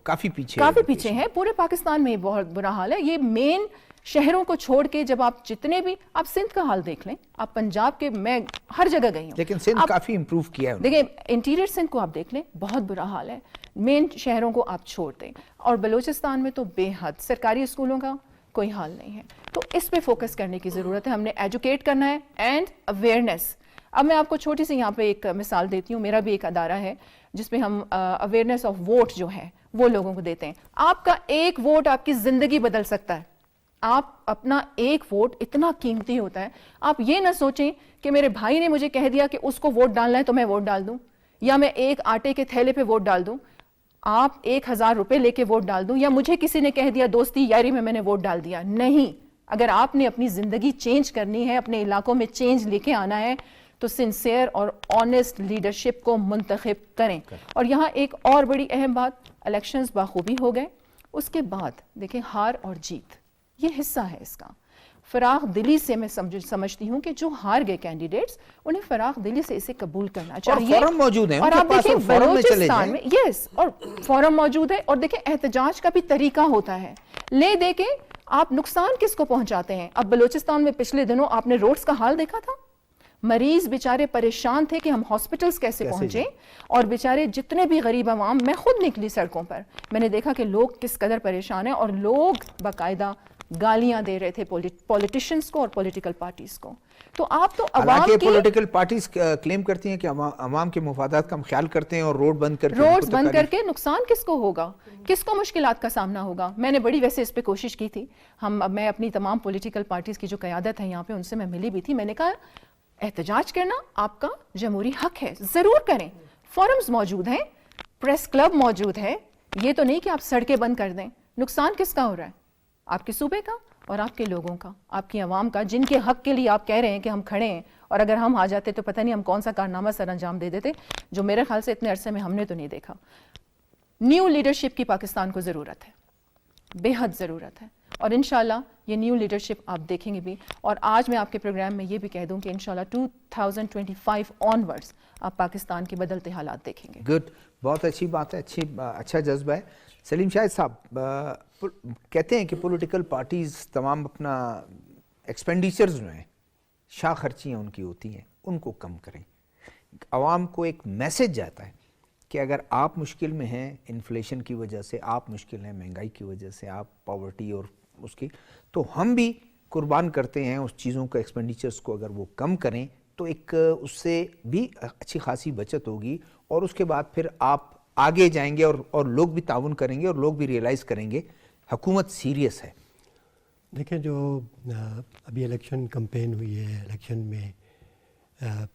کافی پیچھے ہیں، پورے پاکستان میں بہت برا حال ہے۔ یہ مین شہروں کو چھوڑ کے جب آپ جتنے بھی، آپ سندھ کا حال دیکھ لیں، آپ پنجاب کے، میں ہر جگہ گئی ہوں، لیکن سندھ کافی امپروو کیا ہے۔ دیکھیں انٹیریئر سندھ کو آپ دیکھ لیں، بہت برا حال ہے، مین شہروں کو آپ چھوڑ دیں، اور بلوچستان میں تو بے حد سرکاری اسکولوں کا کوئی حال نہیں ہے۔ تو اس پہ فوکس کرنے کی ضرورت ہے، ہم نے ایجوکیٹ کرنا ہے اینڈ اویئرنیس۔ اب میں آپ کو چھوٹی سی یہاں پہ ایک مثال دیتی ہوں، میرا بھی ایک ادارہ ہے جس پہ ہم اویئرنیس آف ووٹ جو ہے وہ لوگوں کو دیتے ہیں۔ آپ کا ایک ووٹ آپ کی زندگی بدل سکتا ہے، آپ اپنا ایک ووٹ اتنا قیمتی ہوتا ہے۔ آپ یہ نہ سوچیں کہ میرے بھائی نے مجھے کہہ دیا کہ اس کو ووٹ ڈالنا ہے تو میں ووٹ ڈال دوں، یا میں ایک آٹے کے تھیلے پہ ووٹ ڈال دوں، آپ 1000 روپے لے کے ووٹ ڈال دوں، یا مجھے کسی نے کہہ دیا دوستی یاری میں نے ووٹ ڈال دیا۔ نہیں، اگر آپ نے اپنی زندگی چینج کرنی ہے، اپنے علاقوں میں چینج لے کے آنا ہے، تو سنسیئر اور آنیسٹ لیڈرشپ کو منتخب کریں۔ اور یہاں ایک اور بڑی اہم بات، الیکشنز باخوبی ہو گئے، اس کے بعد دیکھیں ہار اور جیت یہ حصہ ہے اس کا۔ فراخ دلی سے میں سمجھتی ہوں کہ جو ہار گئے کینڈیڈیٹس، انہیں فراخ دلی سے اسے قبول کرنا چاہیے، اور فورم موجود ہیں، اور آپ دیکھیں بلوچستان میں یس، اور فورم موجود ہے، اور دیکھیں احتجاج کا بھی طریقہ ہوتا ہے، لے دے کے آپ نقصان کس کو پہنچاتے ہیں۔ اب بلوچستان میں پچھلے دنوں آپ نے روڈز کا حال دیکھا تھا، مریض بیچارے پریشان تھے کہ ہم ہاسپٹلز کیسے پہنچیں، اور بیچارے جتنے بھی غریب عوام، میں خود نکلی سڑکوں پر، میں نے دیکھا کہ لوگ کس قدر پریشان ہیں، اور لوگ باقاعدہ گالیاں دے رہے تھے پولیٹیشنز کو اور پولیٹیکل پارٹیز کو۔ تو آپ تو عوام کے، پولیٹیکل پارٹیز کلیم کرتی ہیں کہ عوام کے مفادات کا ہم خیال کرتے ہیں، اور روڈز بند کر کے نقصان کس کو ہوگا، کس کو مشکلات کا سامنا ہوگا۔ میں نے بڑی ویسے اس پہ کوشش کی تھی، میں اپنی تمام پولیٹیکل پارٹیز کی جو قیادت ہے یہاں پہ، ان سے میں ملی بھی تھی، میں نے کہا احتجاج کرنا آپ کا جمہوری حق ہے، ضرور کریں، فورمز موجود ہیں، پریس کلب موجود ہے، یہ تو نہیں کہ آپ سڑکیں بند کر دیں۔ نقصان کس کا ہو رہا ہے؟ آپ کے صوبے کا اور آپ کے لوگوں کا، آپ کی عوام کا، جن کے حق کے لیے آپ کہہ رہے ہیں کہ ہم کھڑے ہیں، اور اگر ہم آ جاتے تو پتہ نہیں ہم کون سا کارنامہ سر انجام دے دیتے، جو میرے خیال سے اتنے عرصے میں ہم نے تو نہیں دیکھا۔ نیو لیڈرشپ کی پاکستان کو ضرورت ہے، بے حد ضرورت ہے، اور انشاءاللہ یہ نیو لیڈرشپ آپ دیکھیں گے بھی۔ اور آج میں آپ کے پروگرام میں یہ بھی کہہ دوں کہ انشاءاللہ 2025 آنورڈز آپ پاکستان کے بدلتے حالات دیکھیں گے۔ گڈ، بہت اچھی بات ہے، اچھا جذبہ ہے۔ سلیم شاہد صاحب کہتے ہیں کہ پولیٹیکل پارٹیز تمام اپنا ایکسپینڈیچرز جو ہیں، شاہ خرچیاں ان کی ہوتی ہیں، ان کو کم کریں۔ عوام کو ایک میسج جاتا ہے کہ اگر آپ مشکل میں ہیں انفلیشن کی وجہ سے، آپ مشکل ہیں مہنگائی کی وجہ سے، آپ پاورٹی اور اس کی، تو ہم بھی قربان کرتے ہیں اس چیزوں کا، ایکسپینڈیچرز کو اگر وہ کم کریں تو ایک اس سے بھی اچھی خاصی بچت ہوگی، اور اس کے بعد پھر آپ آگے جائیں گے، اور لوگ بھی تعاون کریں گے، اور لوگ بھی ریئلائز کریں گے حکومت سیریس ہے۔ دیکھیں جو ابھی الیکشن کمپین ہوئی ہے، الیکشن میں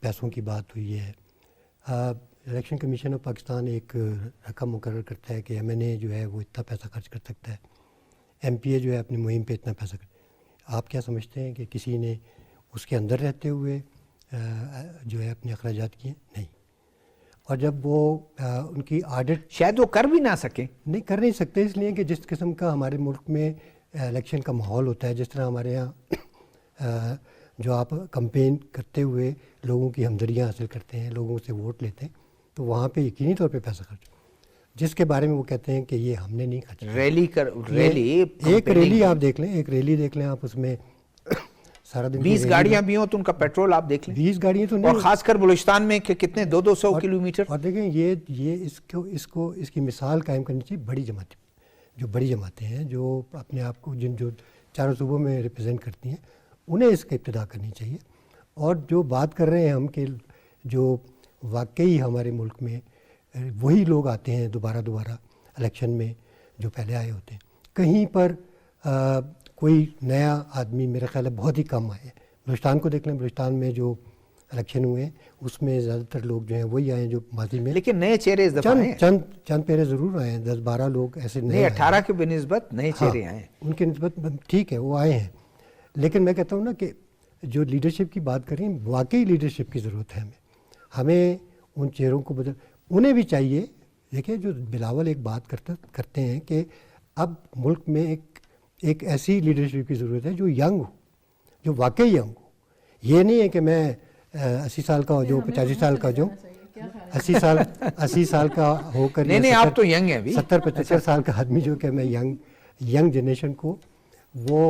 پیسوں کی بات ہوئی ہے، الیکشن کمیشن آف پاکستان ایک رقم مقرر کرتا ہے کہ ایم این اے جو ہے وہ اتنا پیسہ خرچ کر سکتا ہے، ایم پی اے جو ہے اپنی مہم پہ اتنا پیسہ آپ کیا سمجھتے ہیں کہ کسی نے اس کے اندر رہتے ہوئے جو ہے اپنے اخراجات کیے؟ نہیں. اور جب وہ ان کی آڈٹ شاید وہ کر بھی نہ سکیں. نہیں کر نہیں سکتے، اس لیے کہ جس قسم کا ہمارے ملک میں الیکشن کا ماحول ہوتا ہے، جس طرح ہمارے یہاں جو آپ کمپین کرتے ہوئے لوگوں کی ہمدردیاں حاصل کرتے ہیں، لوگوں سے ووٹ لیتے ہیں، تو وہاں پہ یقینی طور پہ پیسہ خرچ جس کے بارے میں وہ کہتے ہیں کہ یہ ہم نے نہیں خرچ. ایک ریلی آپ دیکھ لیں، ایک ریلی دیکھ لیں آپ، اس میں سارا دن 20 گاڑیاں بھی ہوں تو ان کا پیٹرول آپ دیکھ لیں. 20 گاڑیاں تو نہیں، اور خاص کر بلوچستان میں کہ کتنے 200 کلومیٹر. اور دیکھیں یہ اس کی مثال قائم کرنی چاہیے بڑی جماعتیں، جو بڑی جماعتیں ہیں، جو اپنے آپ کو جو چاروں صوبوں میں ریپرزینٹ کرتی ہیں، انہیں اس کا ابتدا کرنی چاہیے. اور جو بات کر رہے ہیں ہم کہ جو واقعی ہمارے ملک میں وہی لوگ آتے ہیں دوبارہ الیکشن میں جو پہلے آئے ہوتے ہیں، کہیں پر کوئی نیا آدمی میرا خیال ہے بہت ہی کم آئے ہیں. بلوچستان کو دیکھ لیں، بلوچستان میں جو الیکشن ہوئے ہیں اس میں زیادہ تر لوگ جو ہیں وہی آئے ہیں جو ماضی میں، لیکن نئے چہرے اس دفعہ ہیں. چند پہرے ضرور آئے ہیں، 10-12 لوگ ایسے نئے 18 کے بنسبت نئے چہرے آئے ہیں. ان کے نسبت ٹھیک ہے وہ آئے ہیں، لیکن میں کہتا ہوں نا کہ جو لیڈرشپ کی بات کریں، واقعی لیڈرشپ کی ضرورت ہے ہمیں ان چہروں کو انہیں بھی چاہیے. دیکھیں جو بلاول ایک بات کرتے ہیں کہ اب ملک میں ایک ایسی لیڈرشپ کی ضرورت ہے جو ینگ ہو، جو واقعی ینگ ہو. یہ نہیں ہے کہ میں 80 سال کا ہو جو 85 سال کا جو 80 سال کا ہو کر، نہیں آپ تو ینگ ہیں 70-75 سال کا آدمی جو کہ میں ینگ جنریشن کو وہ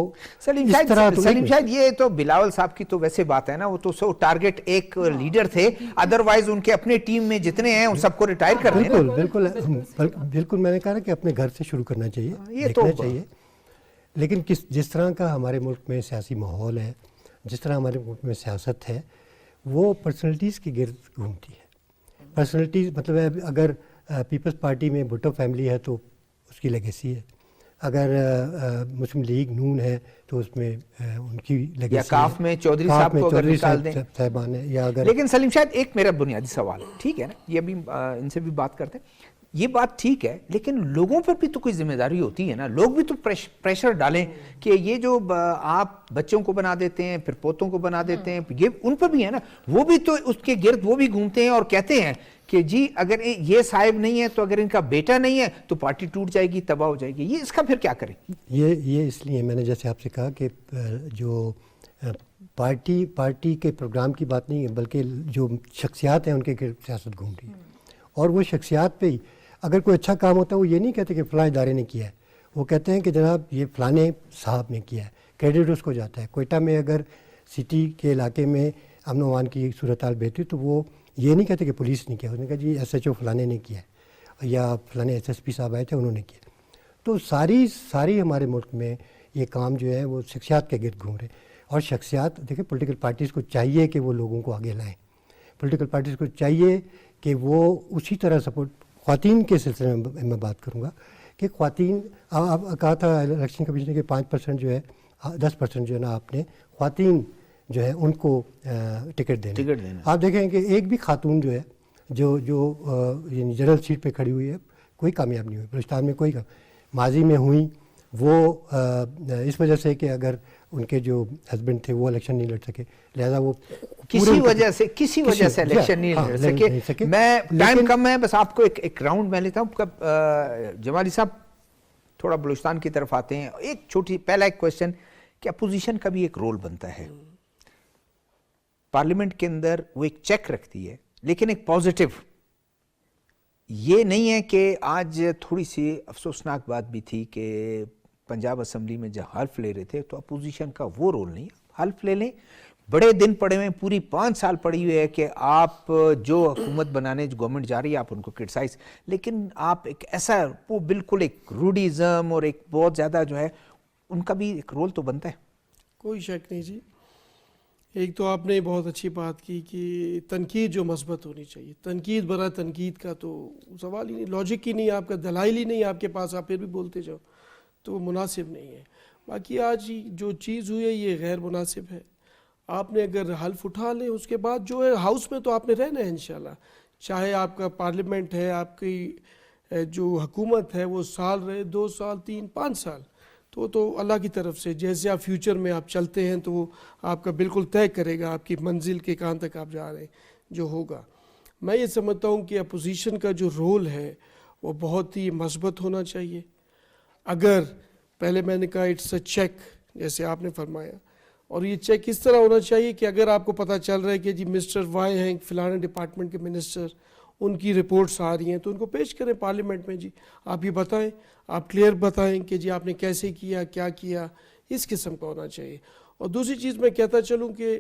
سلیم شاید یہ تو بلاول صاحب کی تو ویسے بات ہے نا، وہ تو ٹارگٹ ایک لیڈر تھے، ادروائز ان کے اپنے ٹیم میں جتنے ہیں ان سب کو ریٹائر کر دیں. بالکل میں نے کہا کہ اپنے گھر سے شروع کرنا چاہیے، دیکھنا چاہیے. لیکن جس طرح کا ہمارے ملک میں سیاسی ماحول ہے، جس طرح ہمارے ملک میں سیاست ہے، وہ پرسنلٹیز کے گرد گھومتی ہے. پرسنلٹیز مطلب ہے اگر پیپلز پارٹی میں بھٹو فیملی ہے تو اس کی لیگیسی ہے، اگر مسلم لیگ نون ہے تو اس میں ان کی لیگیسی ہے، یا کاف میں چودھری صاحب کو اگر نکال دیں صاحبان ہے، یا اگر. لیکن سلیم شاید ایک میرا بنیادی سوال ٹھیک ہے نا، یہ بھی ان سے بھی بات کرتے ہیں، یہ بات ٹھیک ہے لیکن لوگوں پر بھی تو کوئی ذمہ داری ہوتی ہے نا. لوگ بھی تو پریشر ڈالیں کہ یہ جو آپ بچوں کو بنا دیتے ہیں پھر پوتوں کو بنا دیتے ہیں، یہ ان پر بھی ہے نا، وہ بھی تو اس کے گرد وہ بھی گھومتے ہیں اور کہتے ہیں کہ جی اگر یہ صاحب نہیں ہے تو اگر ان کا بیٹا نہیں ہے تو پارٹی ٹوٹ جائے گی، تباہ ہو جائے گی. یہ اس کا پھر کیا کریں؟ یہ اس لیے میں نے جیسے آپ سے کہا کہ جو پارٹی کے پروگرام کی بات نہیں ہے، بلکہ جو شخصیات ہیں ان کے گرد سیاست گھوم رہی ہے. اور وہ شخصیات پہ ہی اگر کوئی اچھا کام ہوتا ہے وہ یہ نہیں کہتے کہ فلاں ادارے نے کیا ہے، وہ کہتے ہیں کہ جناب یہ فلانے صاحب نے کیا ہے، کریڈٹ اس کو جاتا ہے. کوئٹہ میں اگر سٹی کے علاقے میں امن و امان کی صورتحال بہتری تو وہ یہ نہیں کہتے کہ پولیس نے کیا، اس نے کہا جی SHO فلانے نے کیا ہے یا فلانے SSP صاحب آئے تھے انہوں نے کیا. تو ساری ہمارے ملک میں یہ کام جو ہے وہ شخصیات کے گرد گھوم رہے ہیں. اور شخصیات دیکھیں پولیٹیکل پارٹیز کو چاہیے کہ وہ لوگوں کو آگے لائیں، پولیٹیکل پارٹیز کو چاہیے کہ وہ اسی طرح سپورٹ. خواتین کے سلسلے میں بات کروں گا کہ خواتین، آپ کہا تھا الیکشن کمیشن نے کہ 5% جو ہے 10% جو ہے نا آپ نے خواتین جو ہے ان کو ٹکٹ دینا. آپ دیکھیں کہ ایک بھی خاتون جو ہے جو یعنی جنرل سیٹ پہ کھڑی ہوئی ہے کوئی کامیاب نہیں ہوئی بلوچستان میں. کوئی ماضی میں ہوئی وہ اس وجہ سے کہ اگر ان کے جو ہسبینڈ تھے وہ الیکشن نہیں لڑ سکے، لہذا وہ کسی وجہ سے الیکشن نہیں لڑ سکے. میں ٹائم کم ہے، بس آپ کو ایک راؤنڈ میں لیتا ہوں. جمالی صاحب تھوڑا بلوچستان کی طرف آتے ہیں. ایک چھوٹی پہلا ایک کویسچن کہ اپوزیشن کا بھی ایک رول بنتا ہے پارلیمنٹ کے اندر، وہ ایک چیک رکھتی ہے لیکن ایک پازیٹیو. یہ نہیں ہے کہ آج تھوڑی سی افسوسناک بات بھی تھی کہ پنجاب اسمبلی میں جب حلف لے رہے تھے تو اپوزیشن کا وہ رول نہیں ہے. حلف لے لیں، بڑے دن پڑے ہوئے، پوری 5 سال پڑی ہوئی ہے کہ آپ جو حکومت بنانے جو گورنمنٹ جا رہی ہے آپ ان کو کرٹیسائز، لیکن آپ ایک ایسا وہ بالکل ایک روڈیزم اور ایک بہت زیادہ جو ہے ان کا بھی ایک رول تو بنتا ہے. کوئی شک نہیں جی. ایک تو آپ نے بہت اچھی بات کی کہ تنقید جو مثبت ہونی چاہیے، تنقید برائے تنقید کا تو سوال ہی نہیں، لاجک ہی نہیں، آپ کا دلائل ہی نہیں آپ کے پاس، آپ پھر بھی بولتے جاؤ تو وہ مناسب نہیں ہے. باقی آج جو چیز ہوئی ہے یہ غیر مناسب ہے. آپ نے اگر حلف اٹھا لیں اس کے بعد جو ہے ہاؤس میں تو آپ نے رہنا ہے انشاءاللہ، چاہے آپ کا پارلیمنٹ ہے، آپ کی جو حکومت ہے وہ سال رہے، 2 سال، 3، 5 سال، تو اللہ کی طرف سے جیسے آپ فیوچر میں آپ چلتے ہیں تو وہ آپ کا بالکل طے کرے گا آپ کی منزل کے کہاں تک آپ جا رہے ہیں جو ہوگا. میں یہ سمجھتا ہوں کہ اپوزیشن کا جو رول ہے وہ بہت ہی مثبت ہونا چاہیے. اگر پہلے میں نے کہا اٹس اے چیک جیسے آپ نے فرمایا, اور یہ چیک اس طرح ہونا چاہیے کہ اگر آپ کو پتہ چل رہا ہے کہ جی مسٹر وائی ہیں فلانے ڈپارٹمنٹ کے منسٹر, ان کی رپورٹس آ رہی ہیں تو ان کو پیش کریں پارلیمنٹ میں, جی آپ یہ بتائیں, آپ کلیئر بتائیں کہ جی آپ نے کیسے کیا, کیا کیا, اس قسم کا ہونا چاہیے. اور دوسری چیز میں کہتا چلوں کہ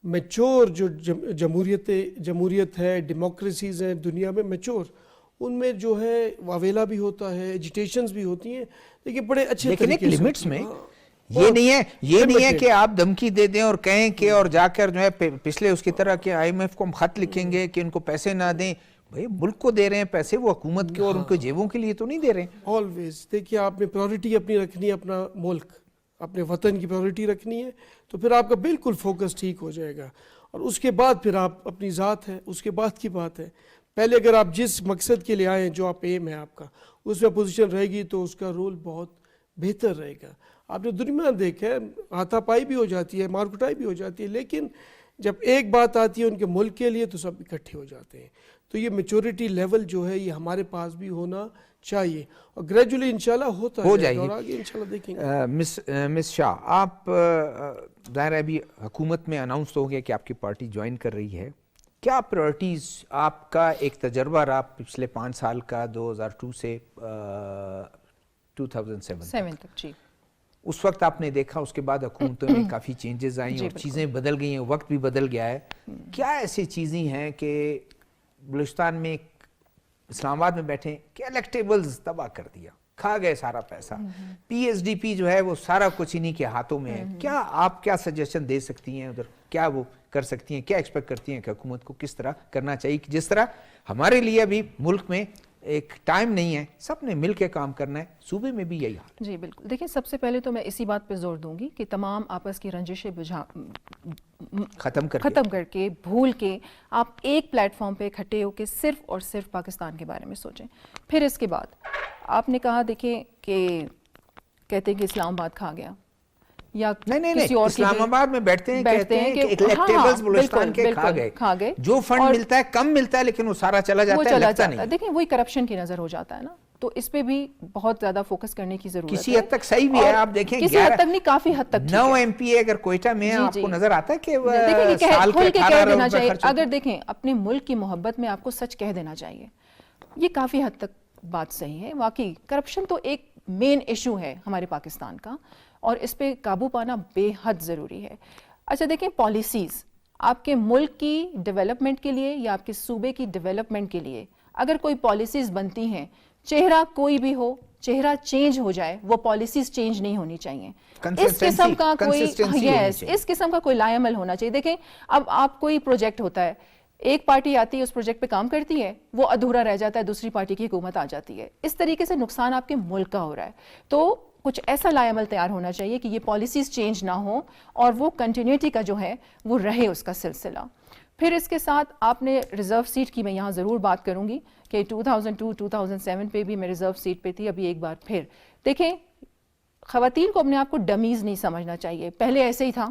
میچور جو جمہوریت ہے, ڈیموکریسیز ہیں دنیا میں میچور, ان میں جو ہے واویلا بھی ہوتا ہے, ایجیٹیشنز بھی ہوتی ہیں, لیکن بڑے اچھے طریقے سے لمٹس میں. یہ نہیں ہے کہ آپ دھمکی دے دیں اور کہیں کہ اور جا کر جو ہے پچھلے اس کی طرح کہ آئی ایم ایف کو ہم خط لکھیں گے کہ ان کو پیسے نہ دیں. بھائی ملک کو دے رہے ہیں پیسے, وہ حکومت کے اور ان کے جیبوں کے لیے تو نہیں دے رہے ہیں. آلویز دیکھیے آپ نے پرائورٹی اپنی رکھنی ہے, اپنا ملک اپنے وطن کی پرائورٹی رکھنی ہے, تو پھر آپ کا بالکل فوکس ٹھیک ہو جائے گا. اور اس کے بعد پھر آپ اپنی ذات ہے, اس کے بعد کی بات ہے. پہلے اگر آپ جس مقصد کے لیے آئے ہیں, جو آپ ایم ہے آپ کا, اس میں پوزیشن رہے گی تو اس کا رول بہت بہتر رہے گا. آپ نے دنیا دیکھا ہے, ہاتھا پائی بھی ہو جاتی ہے, مار کٹائی بھی ہو جاتی ہے, لیکن جب ایک بات آتی ہے ان کے ملک کے لیے تو سب اکٹھے ہو جاتے ہیں. تو یہ میچورٹی لیول جو ہے یہ ہمارے پاس بھی ہونا چاہیے, اور گریجولی انشاءاللہ ہو جائے گا, اور آگے انشاءاللہ دیکھیں گے. مس شاہ, آپ ظاہر ہے ابھی حکومت میں اناؤنس ہو گیا کہ آپ کی پارٹی جوائن کر رہی ہے. کیا پرائرٹیز آپ کا ایک تجربہ رہا پچھلے 5 سال کا, 2002 سے 2007 تک؟ جی اس وقت آپ نے دیکھا, اس کے بعد حکومتوں میں کافی چینجز آئیں اور چیزیں بدل گئی ہیں, وقت بھی بدل گیا ہے. کیا ایسی چیزیں ہیں کہ بلوچستان میں اسلام آباد میں بیٹھے کہ الیکٹیبلز تباہ کر دیا, کھا گئے سارا پیسہ, پی ایس ڈی پی جو ہے وہ سارا کچھ انہی کے ہاتھوں میں ہے. کیا آپ کیا سجیشن دے سکتی ہیں ادھر, کیا وہ کر سکتی ہیں, کیا ایکسپیکٹ کرتی ہیں کہ حکومت کو کس طرح کرنا چاہیے, کہ جس طرح ہمارے لیے ابھی ملک میں ایک ٹائم نہیں ہے, سب نے مل کے کام کرنا ہے, صوبے میں بھی یہی حال. جی بالکل. دیکھیں سب سے پہلے تو میں اسی بات پہ زور دوں گی کہ تمام آپس کی رنجشیں ختم کر کے بھول کے آپ ایک پلیٹ فارم پہ اکٹھے ہو کے صرف اور صرف پاکستان کے بارے میں سوچیں. پھر اس کے بعد آپ نے کہا دیکھیں کہ کہتے ہیں کہ اسلام آباد کھا گیا, یا نہیں, اسلام آباد میں بیٹھتے ہیں کہتے ہیں کہ الیکٹیبلز بلوچستان کے کھا گئے, جو فنڈ ملتا ہے کم ملتا ہے لیکن وہ سارا چلا جاتا ہے, لگتا نہیں. دیکھیں وہی کرپشن کی نظر ہو جاتا ہے نا, تو اس پہ بھی بہت زیادہ فوکس کرنے کی ضرورت ہے. کسی حد تک صحیح بھی ہے, آپ دیکھیں کسی حد تک نہیں, کافی حد تک 9 ایم پی اے اگر کوئٹہ میں آپ کو نظر آتا ہے کہ سال کے 18 دینا چاہیے. اگر دیکھیں اپنے ملک کی محبت میں آپ کو سچ کہہ دینا چاہیے, یہ کافی حد تک بات صحیح ہے. واقعی کرپشن تو ایک مین ایشو ہے ہمارے پاکستان کا, اور اس پہ قابو پانا بے حد ضروری ہے. اچھا دیکھیں پالیسیز آپ کے ملک کی ڈیولپمنٹ کے لیے یا آپ کے صوبے کی ڈیولپمنٹ کے لیے اگر کوئی پالیسیز بنتی ہیں, چہرہ کوئی بھی ہو, چہرہ چینج ہو جائے, وہ پالیسیز چینج نہیں ہونی چاہیے. اس قسم کا کوئی اس قسم کا کوئی لائے عمل ہونا چاہیے. دیکھیں اب آپ کوئی پروجیکٹ ہوتا ہے, ایک پارٹی آتی ہے اس پروجیکٹ پہ کام کرتی ہے, وہ ادھورا رہ جاتا ہے, دوسری پارٹی کی حکومت آ جاتی ہے, اس طریقے سے نقصان آپ کے ملک کا ہو رہا ہے. تو کچھ ایسا لائے عمل تیار ہونا چاہیے کہ یہ پالیسیز چینج نہ ہوں اور وہ کنٹینیوٹی کا جو ہے وہ رہے اس کا سلسلہ. پھر اس کے ساتھ آپ نے ریزرو سیٹ کی میں یہاں ضرور بات کروں گی کہ 2002-2007 پہ بھی میں ریزرو سیٹ پہ تھی. ابھی ایک بار پھر دیکھیں خواتین کو اپنے آپ کو ڈمیز نہیں سمجھنا چاہیے. پہلے ایسے ہی تھا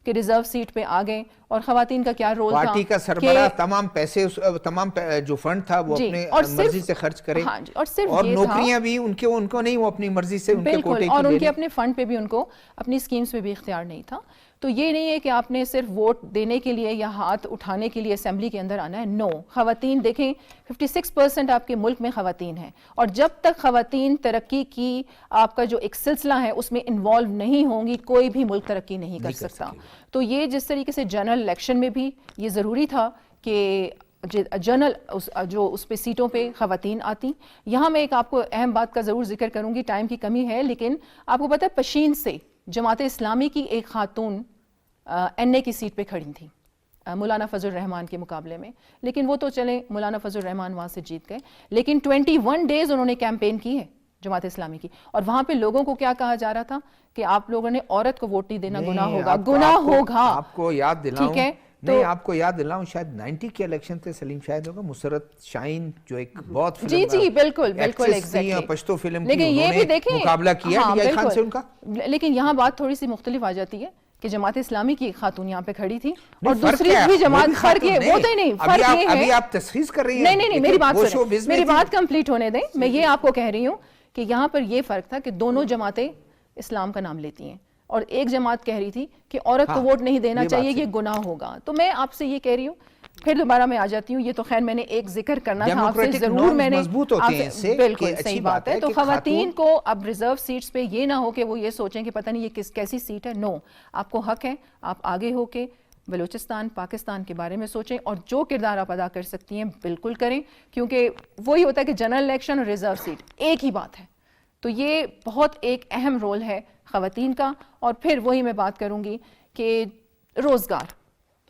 کہ ریزرو سیٹ پہ آ گئے اور خواتین کا کیا رول تھا, پارٹی کا سربراہ تمام پیسے تمام جو فنڈ تھا وہ اپنے مرضی سے خرچ کرے, اور نوکریاں بھی ان کو نہیں, وہ اپنی مرضی سے ان کے کوٹے کی, اور ان کے اپنے فنڈ پہ بھی ان کو اپنی سکیمز پہ بھی اختیار نہیں تھا. تو یہ نہیں ہے کہ آپ نے صرف ووٹ دینے کے لیے یا ہاتھ اٹھانے کے لیے اسمبلی کے اندر آنا ہے. نو, خواتین دیکھیں 56% آپ کے ملک میں خواتین ہیں, اور جب تک خواتین ترقی کی آپ کا جو ایک سلسلہ ہے اس میں انوالو نہیں ہوں گی, کوئی بھی ملک ترقی نہیں کر سکتا. تو یہ جس طریقے سے جنرل الیکشن میں بھی یہ ضروری تھا کہ جنرل جو اس پہ سیٹوں پہ خواتین آتی. یہاں میں ایک آپ کو اہم بات کا ضرور ذکر کروں گی, ٹائم کی کمی ہے, لیکن آپ کو پتہ ہے پشین سے جماعت اسلامی کی ایک خاتون این اے کی سیٹ پہ کھڑی تھی مولانا فضل الرحمان کے مقابلے میں, لیکن وہ تو چلیں مولانا فضل الرحمان وہاں سے جیت گئے, لیکن 21 ڈیز انہوں نے کیمپین کی ہے جماعت اسلامی کی, اور وہاں پہ لوگوں کو کیا کہا جا رہا تھا کہ آپ لوگوں نے عورت کو ووٹ نہیں دینا گناہ ہوگا. آپ کو یاد دلاؤں نہیں آپ کو یاد دلاؤں شاید 90 کے الیکشن تھے سلیم شاید ہوگا مسرت شاہین جو ایک بہت جی جی بالکل بالکل ایگزیکٹلی پشتو فلم کی لیکن یہ بھی دیکھیں مقابلہ کیا ڈی خان سے ان کا. لیکن یہاں بات تھوڑی سی مختلف آ جاتی ہے کہ جماعت اسلامی کی ایک خاتون یہاں پہ کھڑی تھی اور دوسری بھی جماعت فرق یہ وہ تو نہیں فرق یہ ہے ابھی آپ تشخیص کر رہی ہیں نہیں میری بات سنیں میری بات کمپلیٹ ہونے دیں میں یہ آپ کو کہہ رہی ہوں کہ یہاں پر یہ فرق تھا کہ دونوں جماعتیں اسلام کا نام لیتی ہیں اور ایک جماعت کہہ رہی تھی کہ عورت کو ووٹ نہیں دینا چاہیے یہ گناہ ہوگا. تو میں آپ سے یہ کہہ رہی ہوں پھر دوبارہ میں آ جاتی ہوں یہ تو خیر میں نے ایک ذکر کرنا تھا آپ سے ضرور میں نے بالکل صحیح بات ہے. تو خواتین کو اب ریزرو سیٹس پہ یہ نہ ہو کہ وہ یہ سوچیں کہ پتہ نہیں یہ کیسی سیٹ ہے. نو آپ کو حق ہے آپ آگے ہو کے بلوچستان پاکستان کے بارے میں سوچیں اور جو کردار آپ ادا کر سکتی ہیں بالکل کریں کیونکہ وہی ہوتا ہے کہ جنرل الیکشن اور ریزرو سیٹ ایک ہی بات ہے. تو یہ بہت ایک اہم رول ہے خواتین کا. اور پھر وہی میں بات کروں گی کہ روزگار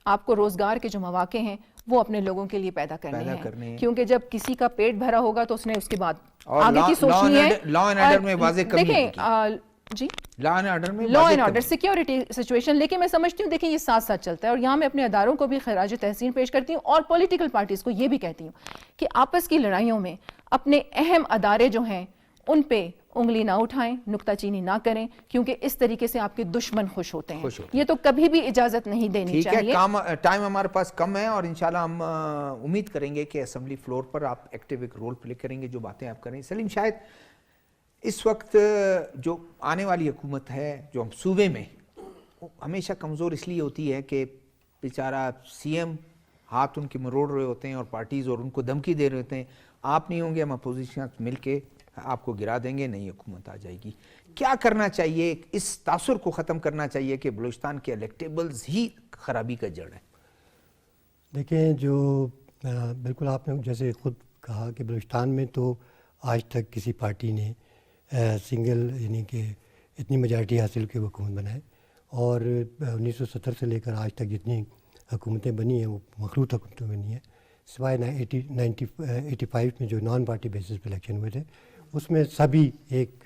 آپ کو روزگار کے جو مواقع ہیں وہ اپنے لوگوں کے لیے پیدا کرنے ہیں کیونکہ جب کسی کا پیٹ بھرا ہوگا تو اس نے اس کے بعد آگے کی سوچنی ہے. لا اینڈ آرڈر میں واضح کمی ہے جی law and order security situation. لیکن میں سمجھتی ہوں دیکھیں یہ ساتھ ساتھ چلتا ہے اور یہاں میں اپنے اداروں کو بھی خراج تحسین پیش کرتی ہوں اور پولیٹیکل پارٹیز کو یہ بھی کہتی ہوں کہ آپس کی لڑائیوں میں اپنے اہم ادارے جو ہیں ان پہ انگلی نہ اٹھائیں نکتہ چینی نہ کریں کیونکہ اس طریقے سے آپ کے دشمن خوش ہوتے ہیں. یہ تو کبھی بھی اجازت نہیں دینی چاہیے. ٹائم ہمارے پاس کم ہے اور انشاءاللہ ہم امید کریں گے کہ اسمبلی فلور پر آپ ایکٹیو ایک رول پلے کریں گے جو باتیں آپ کریں. سلیم شاید اس وقت جو آنے والی حکومت ہے جو ہم صوبے میں ہمیشہ کمزور اس لیے ہوتی ہے کہ بیچارہ سی ایم ہاتھ ان کے مروڑ رہے ہوتے ہیں اور پارٹیز اور ان کو دھمکی دے رہے ہوتے ہیں آپ نہیں ہوں گے ہم اپوزیشن مل کے آپ کو گرا دیں گے نئی حکومت آ جائے گی. کیا کرنا چاہیے اس تاثر کو ختم کرنا چاہیے کہ بلوچستان کے الیکٹیبلز ہی خرابی کا جڑ ہے. دیکھیں جو بالکل آپ نے جیسے خود کہا کہ بلوچستان میں تو آج تک کسی پارٹی نے سنگل یعنی کہ اتنی میجارٹی حاصل کی حکومت بنائے اور 1970 سے لے کر آج تک جتنی حکومتیں بنی ہیں وہ مخلوط حکومتیں بنی ہیں سوائے 85 میں جو نان پارٹی بیسس پہ الیکشن ہوئے تھے اس میں سبھی ایک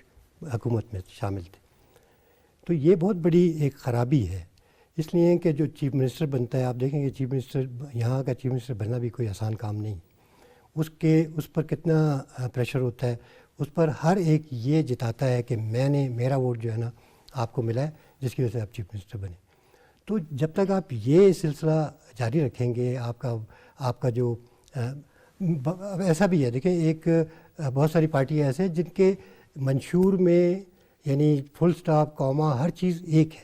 حکومت میں شامل تھے. تو یہ بہت بڑی ایک خرابی ہے اس لیے کہ جو چیف منسٹر بنتا ہے آپ دیکھیں گے چیف منسٹر یہاں کا چیف منسٹر بننا بھی کوئی آسان کام نہیں. اس پر کتنا پریشر ہوتا ہے اس پر ہر ایک یہ جتاتا ہے کہ میرا ووٹ جو ہے نا آپ کو ملا ہے جس کی وجہ سے آپ چیف منسٹر بنے. تو جب تک آپ یہ سلسلہ جاری رکھیں گے آپ کا جو ایسا بھی ہے دیکھیں ایک بہت ساری پارٹیاں ایسے جن کے منشور میں یعنی فل سٹاپ کاما ہر چیز ایک ہے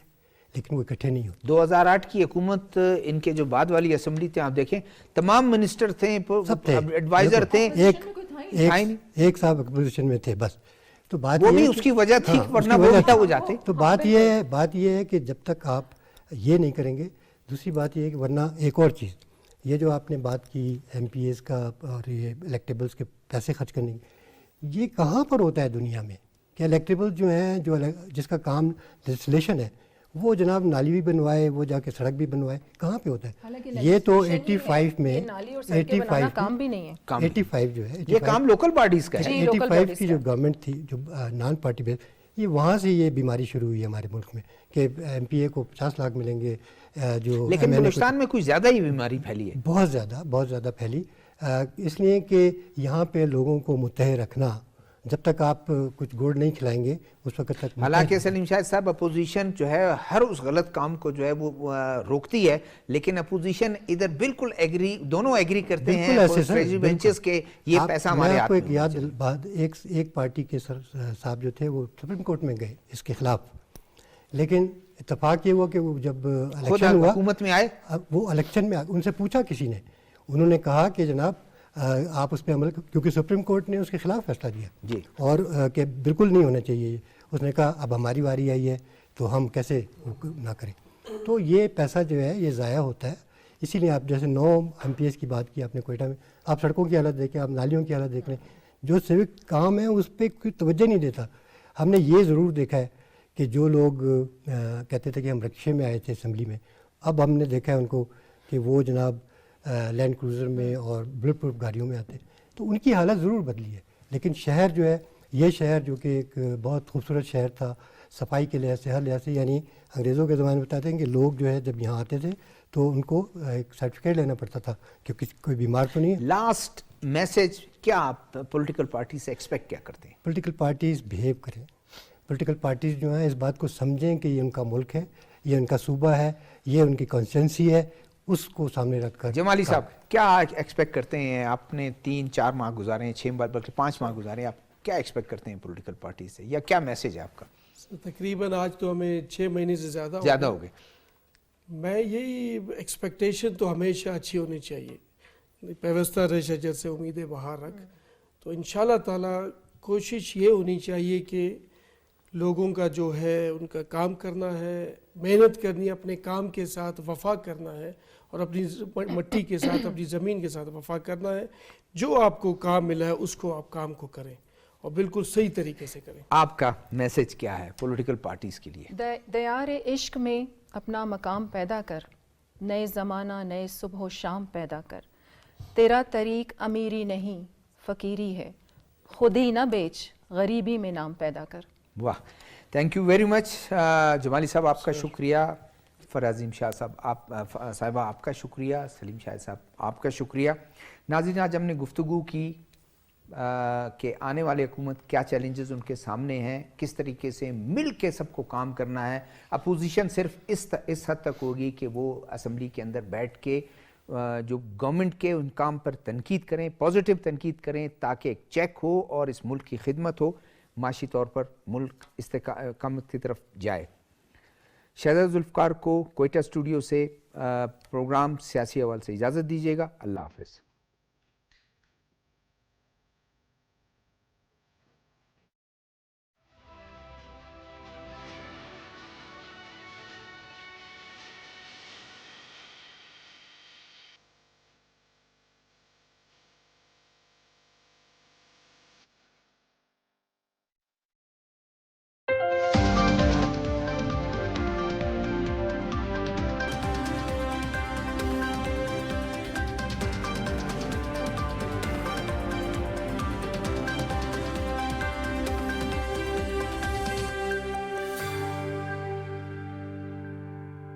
لیکن وہ اکٹھے نہیں ہوتے. 2008 کی حکومت ان کے جو بعد والی اسمبلی تھے آپ دیکھیں تمام منسٹر تھے ایڈوائزر تھے ایک صاحب اپوزیشن میں تھے بس. تو بات وہ بھی اس کی وجہ تھی ورنہ وہ کیا ہو جاتے. تو بات یہ ہے کہ جب تک آپ یہ نہیں کریں گے دوسری بات یہ ہے کہ ورنہ ایک اور چیز یہ جو آپ نے بات کی ایم پی ایز کا اور یہ الیکٹیبلز کے پیسے خرچ کرنے کی یہ کہاں پر ہوتا ہے دنیا میں کہ الیکٹیبل جو ہیں جس کا کام لیجسلیشن ہے وہ جناب نالی بھی بنوائے وہ جا کے سڑک بھی بنوائے کہاں پہ ہوتا ہے. یہ تو 85 میں 85 جو ہے یہ کام لوکل پارٹیز کا ہے. 85 کی جو گورنمنٹ تھی جو نان پارٹی بیس یہ وہاں سے یہ بیماری شروع ہوئی ہے ہمارے ملک میں کہ ایم پی اے کو 50 لاکھ ملیں گے جو لیکن بلوچستان میں کچھ زیادہ ہی بیماری پھیلی ہے بہت زیادہ پھیلی اس لیے کہ یہاں پہ لوگوں کو متحد رکھنا جب تک آپ کچھ گوڑ نہیں کھلائیں گے اس وقت تک. حالانکہ سلیم شاہد صاحب اپوزیشن جو ہے ہر اس غلط کام کو جو ہے وہ روکتی ہے لیکن اپوزیشن ادھر بالکل دونوں ایگری کرتے ہیں بینچز کے یہ پیسہ ہمارے ہاتھ میں. میں یاد بات ایک پارٹی کے صاحب جو تھے وہ سپریم کورٹ میں گئے اس کے خلاف لیکن اتفاق یہ ہوا کہ وہ جب الیکشن ہوا حکومت میں آئے وہ الیکشن میں ان سے پوچھا کسی نے انہوں نے کہا کہ جناب آپ اس پہ عمل کیونکہ سپریم کورٹ نے اس کے خلاف فیصلہ دیا جی اور کہ بالکل نہیں ہونا چاہیے. اس نے کہا اب ہماری باری آئی ہے تو ہم کیسے نہ کریں. تو یہ پیسہ جو ہے یہ ضائع ہوتا ہے. اسی لیے آپ جیسے 9 ایم پی ایس کی بات کی آپ نے کوئٹہ میں آپ سڑکوں کی حالت دیکھیں آپ نالیوں کی حالت دیکھ لیں جو سیوک کام ہے اس پہ کوئی توجہ نہیں دیتا. ہم نے یہ ضرور دیکھا ہے کہ جو لوگ کہتے تھے کہ ہم رکشے میں آئے تھے اسمبلی میں اب ہم نے دیکھا ہے ان کو کہ وہ جناب لینڈ کروزر میں اور بلٹ پروف گاڑیوں میں آتے تو ان کی حالت ضرور بدلی ہے. لیکن شہر جو ہے یہ شہر جو کہ ایک بہت خوبصورت شہر تھا صفائی کے لحاظ سے ہر لحاظ سے یعنی انگریزوں کے زمانے میں بتاتے ہیں کہ لوگ جو ہے جب یہاں آتے تھے تو ان کو ایک سرٹیفکیٹ لینا پڑتا تھا کہ کوئی بیمار تو نہیں ہے. لاسٹ میسج کیا آپ پولیٹیکل پارٹی سے ایکسپیکٹ کیا کرتے ہیں؟ پولیٹیکل پارٹیز بہیو کریں. پولیٹیکل پارٹیز جو ہیں اس بات کو سمجھیں کہ یہ ان کا ملک ہے, یہ ان کا صوبہ ہے, یہ ان کی کانسٹیٹنسی ہے, اس کو سامنے رکھ کر. جمالی صاحب کیا ایکسپیکٹ کرتے ہیں؟ آپ نے 3-4 ماہ گزارے ہیں, 6 ماہ بلکہ 5 ماہ گزارے ہیں, آپ کیا ایکسپیکٹ کرتے ہیں پولیٹیکل پارٹی سے, یا کیا میسج ہے آپ کا؟ تقریباً آج تو ہمیں 6 مہینے سے زیادہ ہو گئے. میں یہی ایکسپیکٹیشن تو ہمیشہ اچھی ہونی چاہیے. پیوستہ رہ شجر سے امیدیں بہار رکھ. تو انشاءاللہ تعالیٰ کوشش یہ ہونی چاہیے کہ لوگوں کا جو ہے ان کا کام کرنا ہے, محنت کرنی ہے, اپنے کام کے ساتھ وفا کرنا ہے, اور اپنی مٹی کے ساتھ, اپنی زمین کے ساتھ وفا کرنا ہے. جو آپ کو کام ملا ہے اس کو آپ کام کو کریں اور بالکل صحیح طریقے سے کریں. آپ کا میسج کیا ہے پولیٹیکل پارٹیز کے لیے؟ دیار عشق میں اپنا مقام پیدا کر, نئے زمانہ نئے صبح و شام پیدا کر. تیرا طریق امیری نہیں فقیری ہے, خود ہی نہ بیچ غریبی میں نام پیدا کر. واہ, تھینک یو ویری مچ جمالی صاحب, آپ کا شکریہ. فرازیم شاہ صاحب صاحبہ آپ کا شکریہ. سلیم شاہ صاحب آپ کا شکریہ. ناظرین, آج ہم نے گفتگو کی کہ آنے والے حکومت کیا چیلنجز ان کے سامنے ہیں, کس طریقے سے مل کے سب کو کام کرنا ہے. اپوزیشن صرف اس حد تک ہوگی کہ وہ اسمبلی کے اندر بیٹھ کے جو گورنمنٹ کے ان کام پر تنقید کریں, پازیٹیو تنقید کریں, تاکہ ایک چیک ہو اور اس ملک کی خدمت ہو, معاشی طور پر ملک استقامت کی طرف جائے. شہزاد ذوالفقار کو کوئٹہ اسٹوڈیو سے پروگرام سیاسی حوال سے اجازت دیجیے گا. اللہ حافظ.